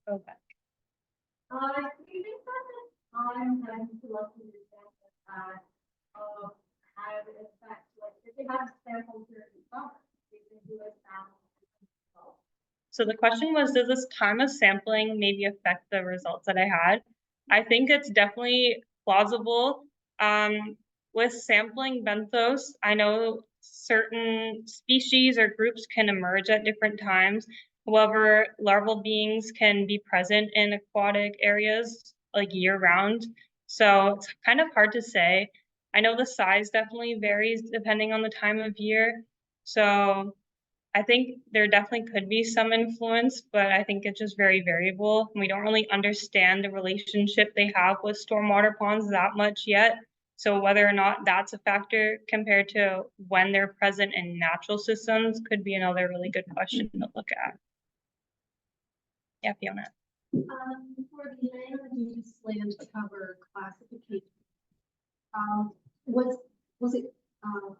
Go back. Do you think that the time that you love to understand that have an effect, like if they have samples during the summer, they can do a sample. So the question was, does this time of sampling maybe affect the results that I had? I think it's definitely plausible. With sampling benthos, I know certain species or groups can emerge at different times. However, larval beings can be present in aquatic areas like year round. So it's kind of hard to say. I know the size definitely varies depending on the time of year. So I think there definitely could be some influence, but I think it's just very variable. We don't really understand the relationship they have with stormwater ponds that much yet. So whether or not that's a factor compared to when they're present in natural systems could be another really good question to look at. Yeah, Fiona. For the land use land cover classification, was it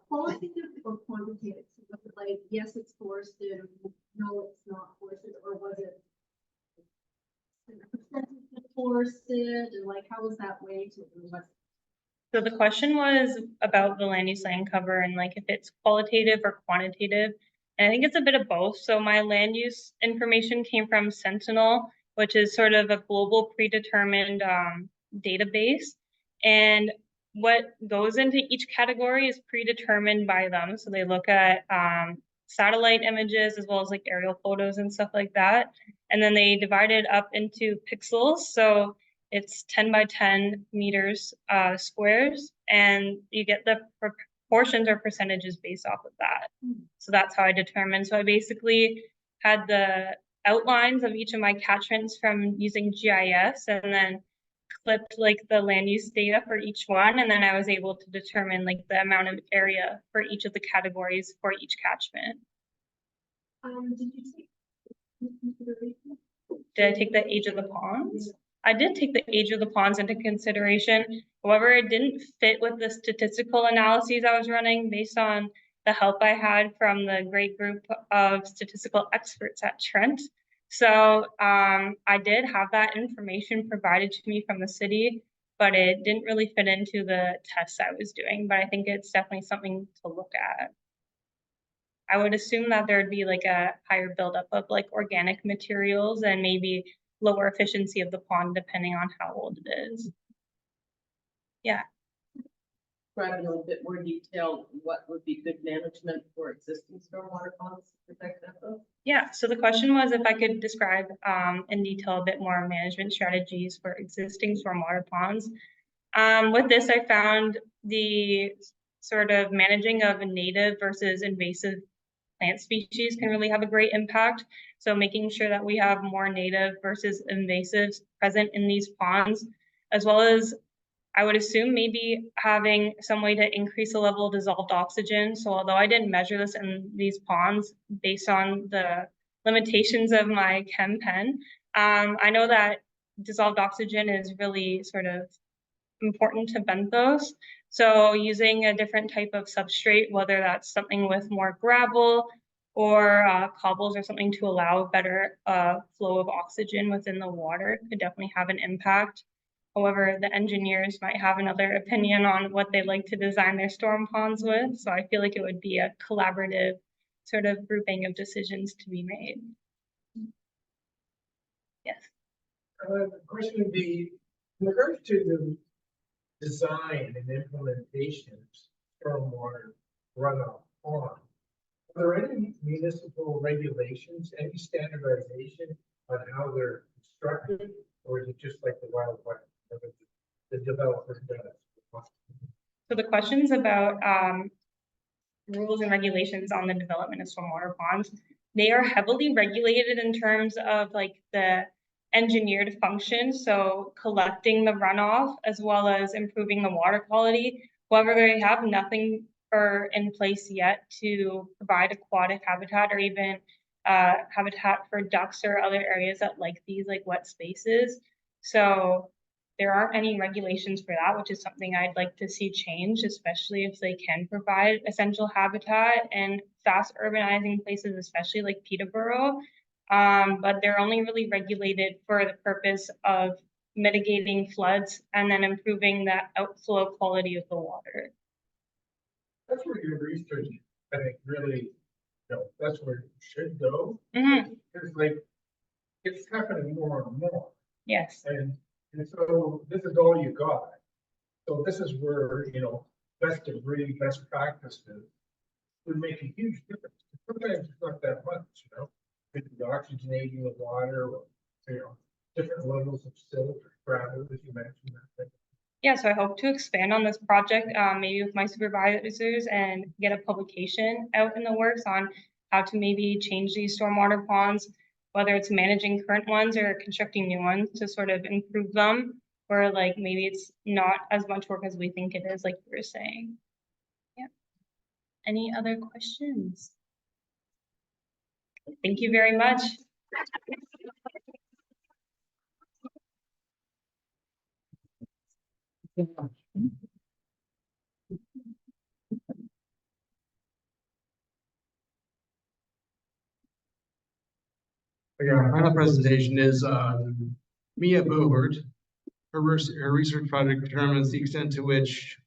qualitative or quantitative? So was it like, yes, it's forested, no, it's not forested, or was it a percentage of forested, and like, how was that weighted? So the question was about the land use land cover and like if it's qualitative or quantitative. And I think it's a bit of both. So my land use information came from Sentinel, which is sort of a global predetermined database. And what goes into each category is predetermined by them. So they look at satellite images as well as like aerial photos and stuff like that. And then they divide it up into pixels. So it's 10 by 10 meters squares, and you get the proportions or percentages based off of that. So that's how I determined. So I basically had the outlines of each of my catchments from using GIS, and then clipped like the land use data for each one, and then I was able to determine like the amount of area for each of the categories for each catchment. Did you take into consideration? Did I take the age of the ponds? I did take the age of the ponds into consideration. However, it didn't fit with the statistical analyses I was running based on the help I had from the great group of statistical experts at Trent. So I did have that information provided to me from the city, but it didn't really fit into the tests I was doing. But I think it's definitely something to look at. I would assume that there'd be like a higher buildup of like organic materials and maybe lower efficiency of the pond depending on how old it is. Yeah. Describe in a little bit more detail what would be good management for existing stormwater ponds to protect benthos? Yeah, so the question was if I could describe in detail a bit more management strategies for existing stormwater ponds. With this, I found the sort of managing of native versus invasive plant species can really have a great impact. So making sure that we have more native versus invasives present in these ponds, as well as I would assume maybe having some way to increase the level of dissolved oxygen. So although I didn't measure this in these ponds based on the limitations of my chem pen, I know that dissolved oxygen is really sort of important to benthos. So using a different type of substrate, whether that's something with more gravel or cobbles or something to allow better flow of oxygen within the water, could definitely have an impact. However, the engineers might have another opinion on what they'd like to design their storm ponds with. So I feel like it would be a collaborative sort of grouping of decisions to be made. Yes. The question would be, in regards to the design and implementation of stormwater runoff on, are there any municipal regulations, any standardization on how they're constructed, or is it just like the wildfire that the developer does? So the questions about rules and regulations on the development of stormwater ponds, they are heavily regulated in terms of like the engineered function, so collecting the runoff as well as improving the water quality. However, they have nothing in place yet to provide aquatic habitat or even habitat for ducks or other areas that like these like wet spaces. So there aren't any regulations for that, which is something I'd like to see change, especially if they can provide essential habitat in fast urbanizing places, especially like Peterborough. But they're only really regulated for the purpose of mitigating floods and then improving the outflow quality of the water. That's where your research, I think, really, that's where it should go. Mm-hmm. It's like, it's happening more and more. Yes. And so this is all you got. So this is where, best of breed, best practices would make a huge difference. Sometimes it's not that much, Maybe the oxygenating of water, or, different levels of silt or gravel, as you mentioned. That thing. Yeah, so I hope to expand on this project, maybe with my supervisors and get a publication out in the works on how to maybe change these stormwater ponds, whether it's managing current ones or constructing new ones to sort of improve them, or like maybe it's not as much work as we think it is, like you were saying. Yeah. Any other questions? Thank you very much. Okay, our final presentation is Mia Bohbot. Her research project determines the extent to which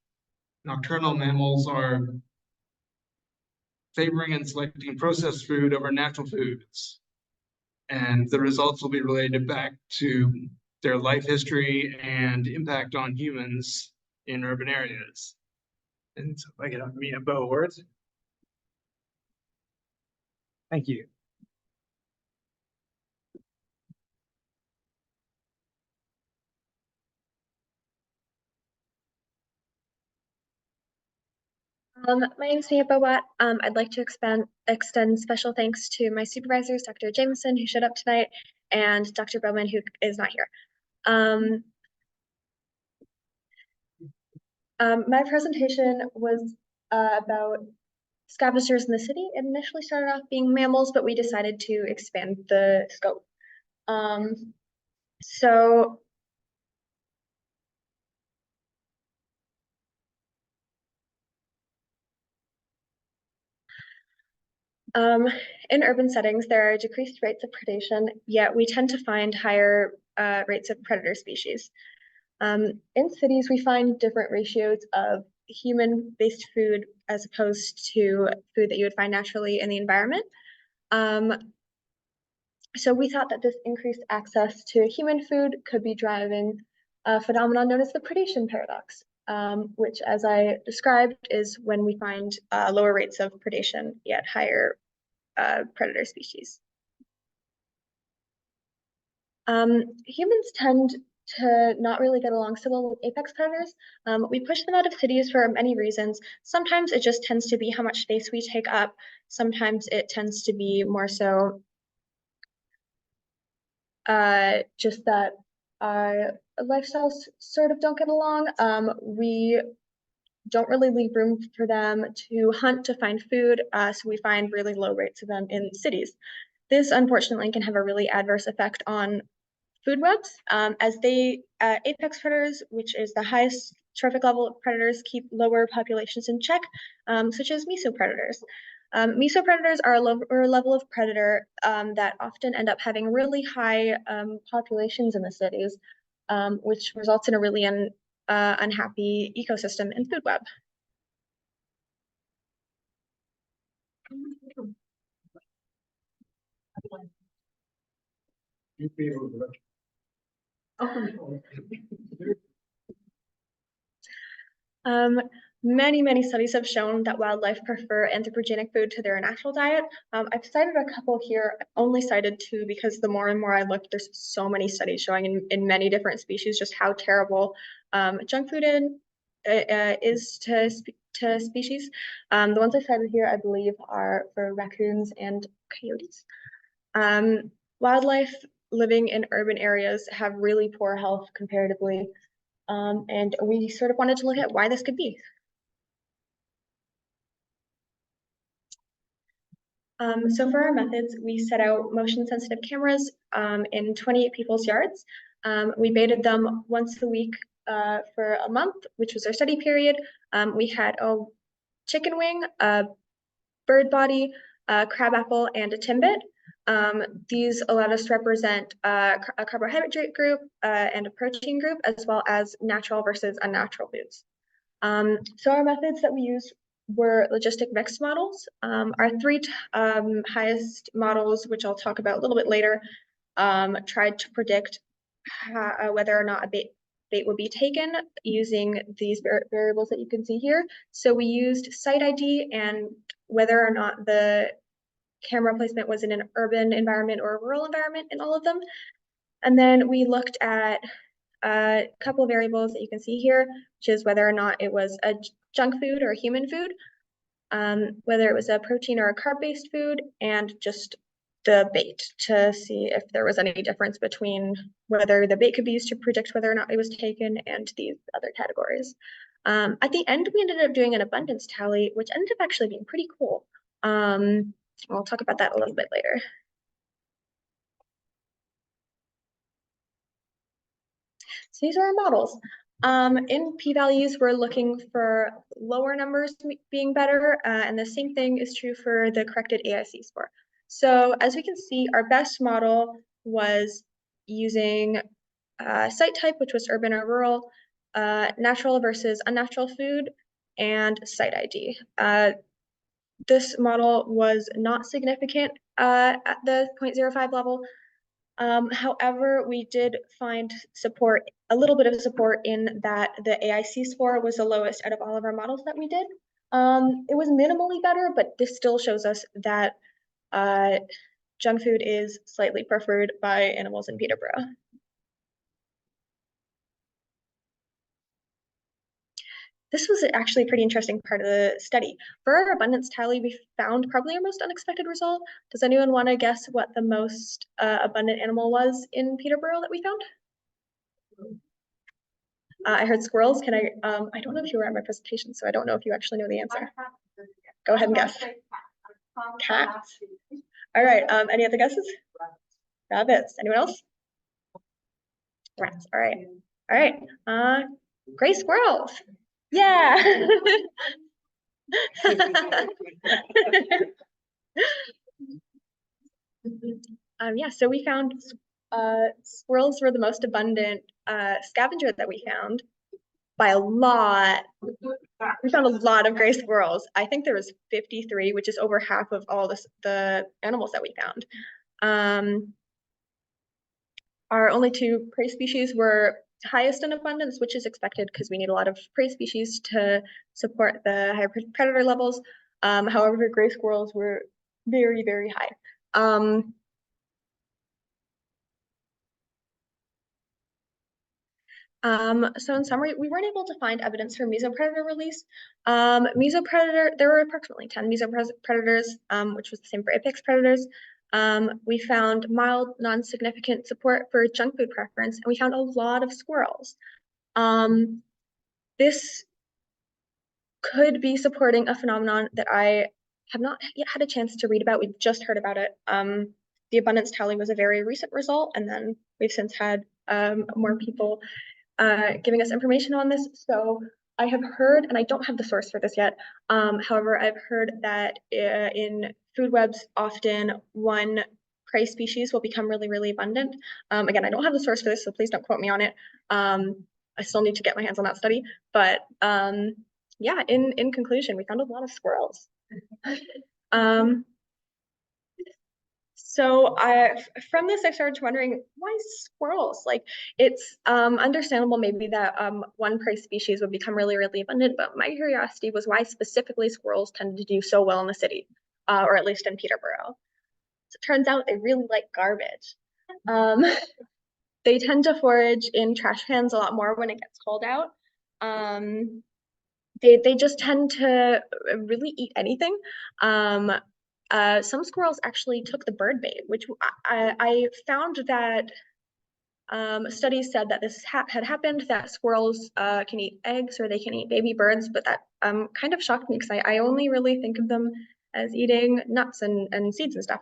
nocturnal mammals are favoring and selecting processed food over natural foods. And the results will be related back to their life history and impact on humans in urban areas. And so if I get on Mia Bohbot. Thank you. My name is Mia Bohbot. I'd like to extend special thanks to my supervisors, Dr. Jameson, who showed up tonight, and Dr. Bowman, who is not here. My presentation was about scavengers in the city. It initially started off being mammals, but we decided to expand the scope. In urban settings, there are decreased rates of predation, yet we tend to find higher rates of predator species. In cities, we find different ratios of human-based food as opposed to food that you would find naturally in the environment. So we thought that this increased access to human food could be driving a phenomenon known as the predation paradox, which, as I described, is when we find lower rates of predation yet higher predator species. Humans tend to not really get along so well with apex predators. We push them out of cities for many reasons. Sometimes it just tends to be how much space we take up. Sometimes it tends to be more so just that our lifestyles sort of don't get along. We don't really leave room for them to hunt to find food, so we find really low rates of them in cities. This, unfortunately, can have a really adverse effect on food webs, as apex predators, which is the highest trophic level predators, keep lower populations in check, such as mesopredators. Mesopredators are a lower level of predator that often end up having really high populations in the cities, which results in a really unhappy ecosystem and food web. Many studies have shown that wildlife prefer anthropogenic food to their natural diet. I've cited a couple here. I've only cited two because the more and more I look, there's so many studies showing in many different species just how terrible junk food is to species. The ones I cited here, I believe, are for raccoons and coyotes. Wildlife living in urban areas have really poor health comparatively, and we sort of wanted to look at why this could be. So for our methods, we set out motion-sensitive cameras in 28 people's yards. We baited them once a week for a month, which was our study period. We had a chicken wing, a bird body, a crabapple, and a timbit. These allowed us to represent a carbohydrate group and a protein group, as well as natural versus unnatural foods. So our methods that we used were logistic mixed models. Our three highest models, which I'll talk about a little bit later, tried to predict whether or not bait would be taken using these variables that you can see here. So we used site ID and whether or not the camera placement was in an urban environment or a rural environment in all of them. And then we looked at a couple of variables that you can see here, which is whether or not it was a junk food or a human food, whether it was a protein or a carb-based food, and just the bait to see if there was any difference between whether the bait could be used to predict whether or not it was taken and these other categories. At the end, we ended up doing an abundance tally, which ended up actually being pretty cool. We'll talk about that a little bit later. So these are our models. In p-values, we're looking for lower numbers being better, and the same thing is true for the corrected AIC score. So as we can see, our best model was using site type, which was urban or rural, natural versus unnatural food, and site ID. This model was not significant at the 0.05 level. However, we did find support, a little bit of support in that the AIC score was the lowest out of all of our models that we did. It was minimally better, but this still shows us that junk food is slightly preferred by animals in Peterborough. This was actually a pretty interesting part of the study. For our abundance tally, we found probably our most unexpected result. Does anyone want to guess what the most abundant animal was in Peterborough that we found? I heard squirrels. Can I don't know if you were at my presentation, so I don't know if you actually know the answer. Go ahead and guess. Cats. All right, any other guesses? Rabbits. Anyone else? Rats. All right. All right. Gray squirrels. Yeah. Yeah, so we found squirrels were the most abundant scavenger that we found by a lot. We found a lot of gray squirrels. I think there was 53, which is over half of all the animals that we found. Our only two prey species were highest in abundance, which is expected because we need a lot of prey species to support the higher predator levels. However, gray squirrels were very, very high. So in summary, we weren't able to find evidence for mesopredator release. Mesopredator, there were approximately 10 mesopredators, which was the same for apex predators. We found mild, non-significant support for junk food preference, and we found a lot of squirrels. This could be supporting a phenomenon that I have not yet had a chance to read about. We've just heard about it. The abundance tally was a very recent result, and then we've since had more people giving us information on this. So I have heard, and I don't have the source for this yet, however, I've heard that in food webs, often one prey species will become really, really abundant. Again, I don't have the source for this, so please don't quote me on it. I still need to get my hands on that study, but yeah, in conclusion, we found a lot of squirrels. So from this, I started wondering, why squirrels? Like, it's understandable maybe that one prey species would become really, really abundant, but my curiosity was why specifically squirrels tend to do so well in the city, or at least in Peterborough. So it turns out they really like garbage. They tend to forage in trash cans a lot more when it gets cold out. They just tend to really eat anything. Some squirrels actually took the bird bait, which I found that studies said that this had happened, that squirrels can eat eggs or they can eat baby birds, but that kind of shocked me because I only really think of them as eating nuts and seeds and stuff.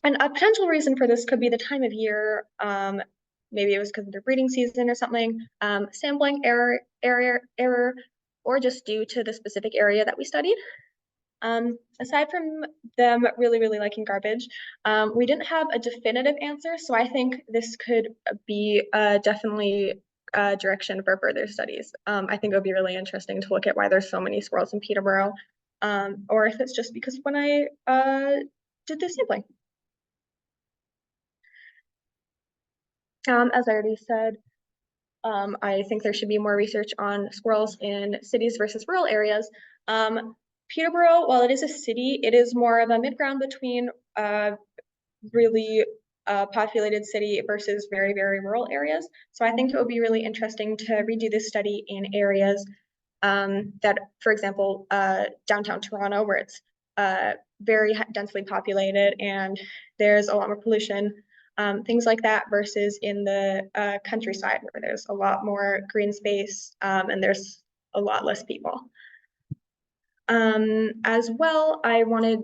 And a potential reason for this could be the time of year. Maybe it was because of their breeding season or something, sampling error, or just due to the specific area that we studied. Aside from them really, really liking garbage, we didn't have a definitive answer, so I think this could be definitely a direction for further studies. I think it would be really interesting to look at why there's so many squirrels in Peterborough, or if it's just because when I did this sampling. As I already said, I think there should be more research on squirrels in cities versus rural areas. Peterborough, while it is a city, it is more of a mid-ground between really populated city versus very, very rural areas. So I think it would be really interesting to redo this study in areas that, for example, downtown Toronto, where it's very densely populated and there's a lot more pollution, things like that, versus in the countryside where there's a lot more green space and there's a lot less people. As well, I wanted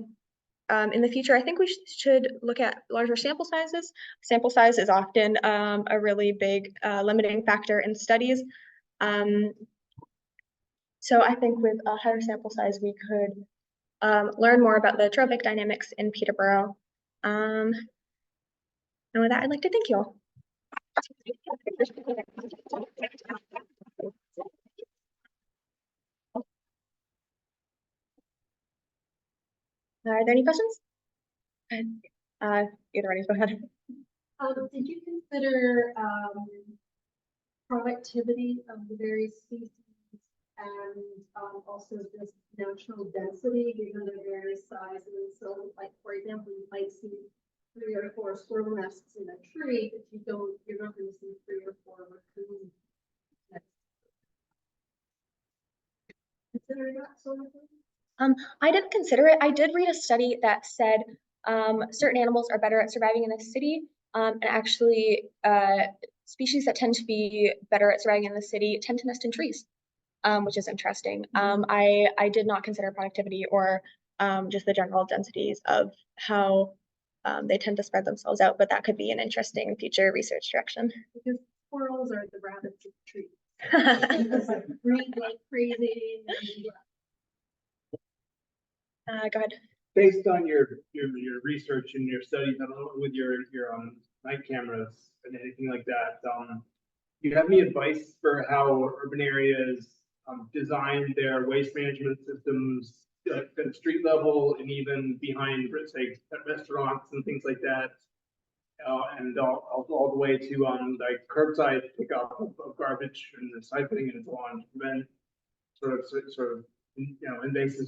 in the future, I think we should look at larger sample sizes. Sample size is often a really big limiting factor in studies. So I think with a higher sample size, we could learn more about the trophic dynamics in Peterborough. And with that, I'd like to thank you all. Are there any questions? Either one, go ahead. Did you consider productivity of the various species and also just natural density given their various sizes? So, like for example, you might see 3 or 4 squirrel nests in a tree, but you're not going to see 3 or 4 raccoon nests. Consider that sort of thing? I didn't consider it. I did read a study that said certain animals are better at surviving in the city, and actually species that tend to be better at surviving in the city tend to nest in trees, which is interesting. I did not consider productivity or just the general densities of how they tend to spread themselves out, but that could be an interesting future research direction. Because squirrels are the rabbits of trees. Breed like crazy. Go ahead. Based on your research and your studies, I don't know, with your night cameras and anything like that, do you have any advice for how urban areas design their waste management systems at street level and even behind, say, restaurants and things like that, and all the way to like curbside pickup of garbage and recycling and so on, to prevent sort of invasive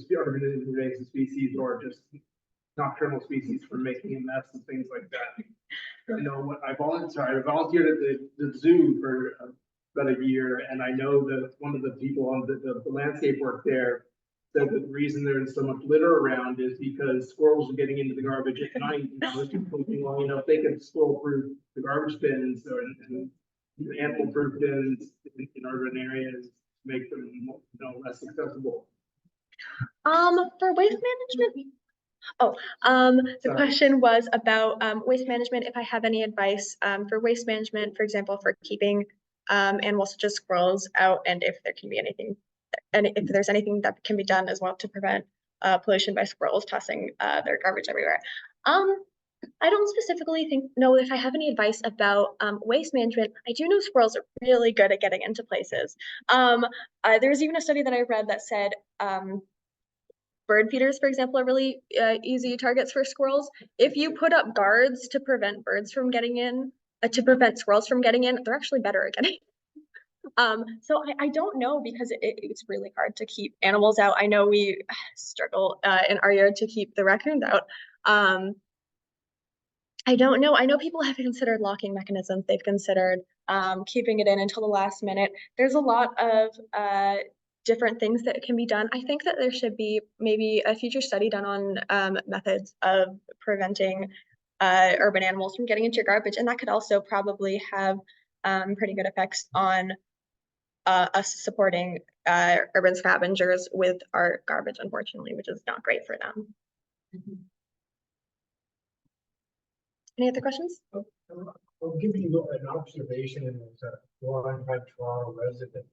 species or just nocturnal species from making a mess and things like that. I know I volunteered at the zoo for about a year, and I know that one of the people on the landscape work there said that the reason there's so much litter around is because squirrels are getting into the garbage at night. If you're looking long enough, they can squirrel through the garbage bins and animal-proof bins in urban areas, make them less accessible. For waste management, the question was about waste management. If I have any advice for waste management, for example, for keeping animals such as squirrels out, and if there can be anything, and if there's anything that can be done as well to prevent pollution by squirrels tossing their garbage everywhere. I don't specifically know if I have any advice about waste management. I do know squirrels are really good at getting into places. There was even a study that I read that said bird feeders, for example, are really easy targets for squirrels. If you put up guards to prevent birds from getting in, to prevent squirrels from getting in, they're actually better at getting in. So I don't know, because it's really hard to keep animals out. I know we struggle in our yard to keep the raccoons out. I don't know. I know people have considered locking mechanisms. They've considered keeping it in until the last minute. There's a lot of different things that can be done. I think that there should be maybe a future study done on methods of preventing urban animals from getting into your garbage, and that could also probably have pretty good effects on us supporting urban scavengers with our garbage, unfortunately, which is not great for them. Any other questions? I'll give you an observation as a longtime Toronto resident.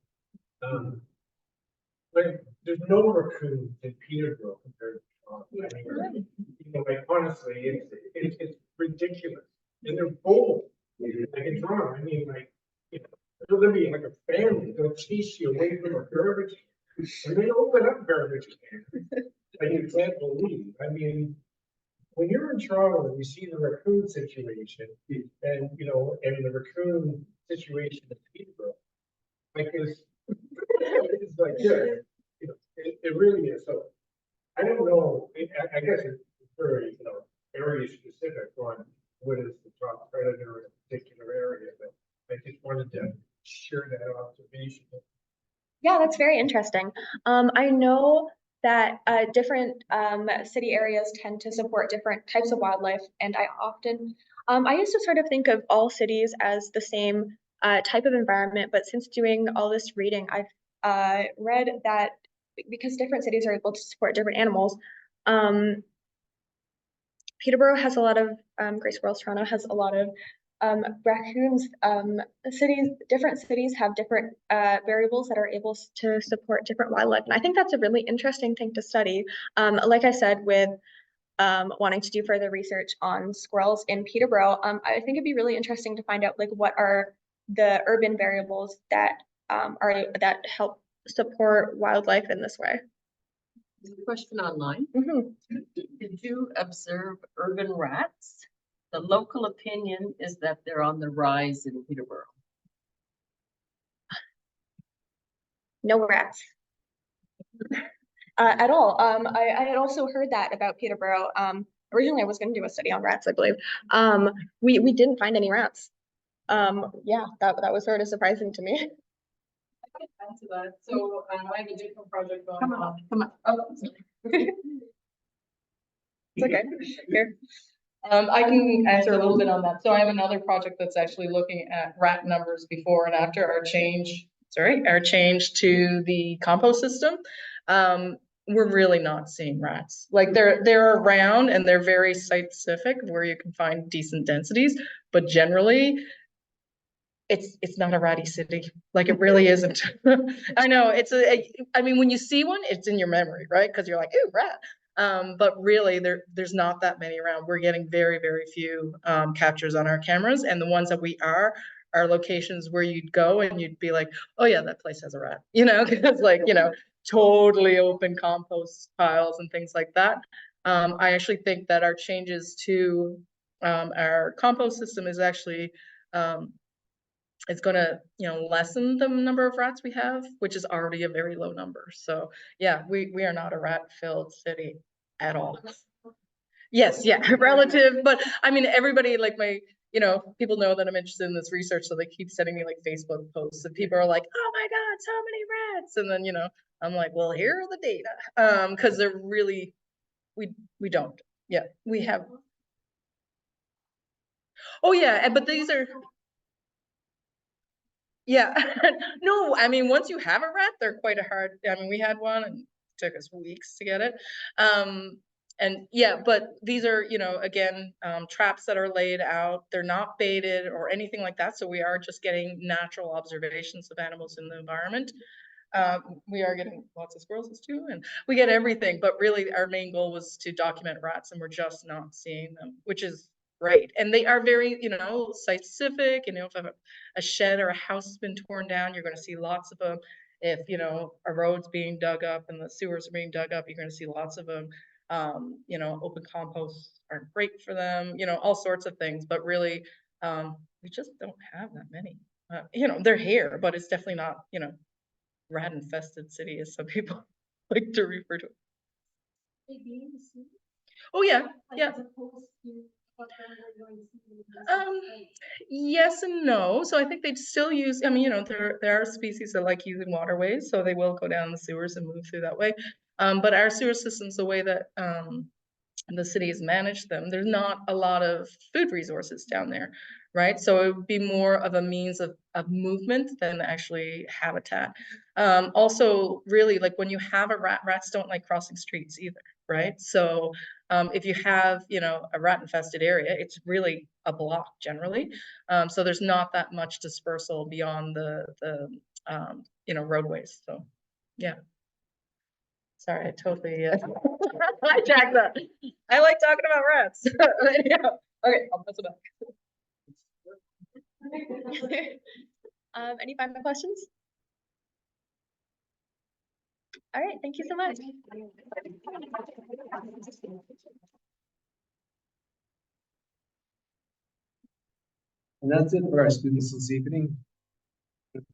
Like, there's no raccoons in Peterborough compared to Toronto. I mean, honestly, it's ridiculous, and they're bold. Like in Toronto, I mean, they're living like a family. They'll chase you away from a garbage can, and they open up garbage cans. Like, you can't believe. I mean, when you're in Toronto and you see the raccoon situation, and and the raccoon situation in Peterborough, like this. It's like, yeah, you know, it really is. So I don't know, I guess it's very, you know, area specific on what is the top predator in a particular area, but I just wanted to share that observation. Yeah, that's very interesting. I know that different city areas tend to support different types of wildlife, and I used to sort of think of all cities as the same type of environment, but since doing all this reading, I've read that because different cities are able to support different animals, Peterborough has a lot of gray squirrels, Toronto has a lot of raccoons. Different cities have different variables that are able to support different wildlife. And I think that's a really interesting thing to study. Like I said, with wanting to do further research on squirrels in Peterborough, I think it'd be really interesting to find out like what are the urban variables that that help support wildlife in this way. Question online. Mm-hmm. Did you observe urban rats? The local opinion is that they're on the rise in Peterborough. No rats. At all. I had also heard that about Peterborough. Originally I was going to do a study on rats, I believe. We didn't find any rats. Yeah, that was sort of surprising to me. Answer that. So I have a different project going on. Come on. Oh, sorry. It's okay. Here. I can answer a little bit on that. So I have another project that's actually looking at rat numbers before and after our change to the compost system. We're really not seeing rats. Like they're around and they're very site specific where you can find decent densities, but generally it's not a ratty city. Like it really isn't. I know I mean, when you see one, it's in your memory, right? Because you're like, ooh, rat. But really there's not that many around. We're getting very, very few captures on our cameras. And the ones that we are locations where you'd go and you'd be like, oh yeah, that place has a rat, you know, because like, you know, totally open compost piles and things like that. I actually think that our changes to our compost system is actually it's going to, you know, lessen the number of rats we have, which is already a very low number. So yeah, we are not a rat-filled city at all. Yes, yeah, relative, but I mean, everybody, like you know, people know that I'm interested in this research, so they keep sending me like Facebook posts, and people are like, "Oh my God, so many rats!" And then, you know, I'm like, "Well, here are the data," because they're really, we don't. Yeah, we have. Oh yeah, but these are. Yeah, no, I mean, once you have a rat, they're quite a hard. I mean, we had one and it took us weeks to get it. And yeah, but these are, you know, again, traps that are laid out. They're not baited or anything like that. So we are just getting natural observations of animals in the environment. We are getting lots of squirrels too, and we get everything. But really, our main goal was to document rats, and we're just not seeing them, which is great. And they are very, you know, site specific. You know, if a shed or a house has been torn down, you're going to see lots of them. If, you know, a road's being dug up and the sewers are being dug up, you're going to see lots of them. You know, open composts aren't great for them, you know, all sorts of things. But really, we just don't have that many. You know, they're here, but it's definitely not, you know, rat infested city as some people like to refer to it. Oh yeah, yeah. Yes and no. So I think they'd still use, I mean, you know, there are species that like using waterways, so they will go down the sewers and move through that way. But our sewer systems, the way that the city has managed them, there's not a lot of food resources down there, right? So it would be more of a means of movement than actually habitat. Also, really, like when you have a rat, rats don't like crossing streets either, right? So if you have, you know, a rat infested area, it's really a block generally. So there's not that much dispersal beyond the you know, roadways. So yeah. Sorry, I totally hijacked that. I like talking about rats. Yeah. Okay, I'll pass it back. Any final questions? All right, thank you so much. And that's it for our students this evening.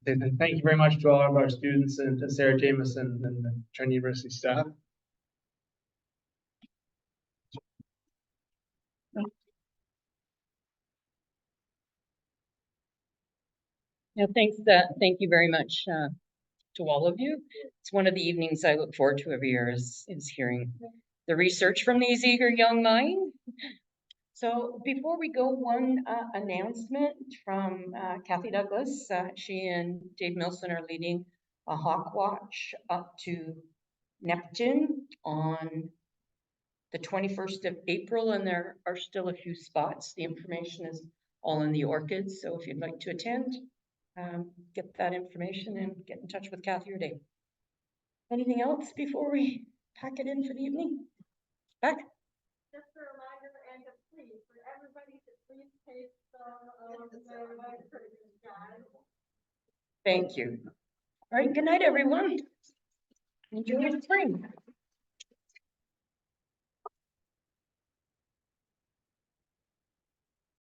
And thank you very much to all of our students and to Sarah Jameson and the Trent University staff. Yeah, thanks, thank you very much to all of you. It's one of the evenings I look forward to every year is hearing the research from these eager young minds. So before we go, one announcement from Kathy Douglas. She and Dave Milson are leading a hawk watch up to Neptune on the 21st of April, and there are still a few spots. The information is all in the orchids, so if you'd like to attend, get that information and get in touch with Kathy or Dave. Anything else before we pack it in for the evening? Beck? Just a reminder and a plea for everybody to please take some of the White River guide. Thank you. All right, good night, everyone. Enjoy your spring.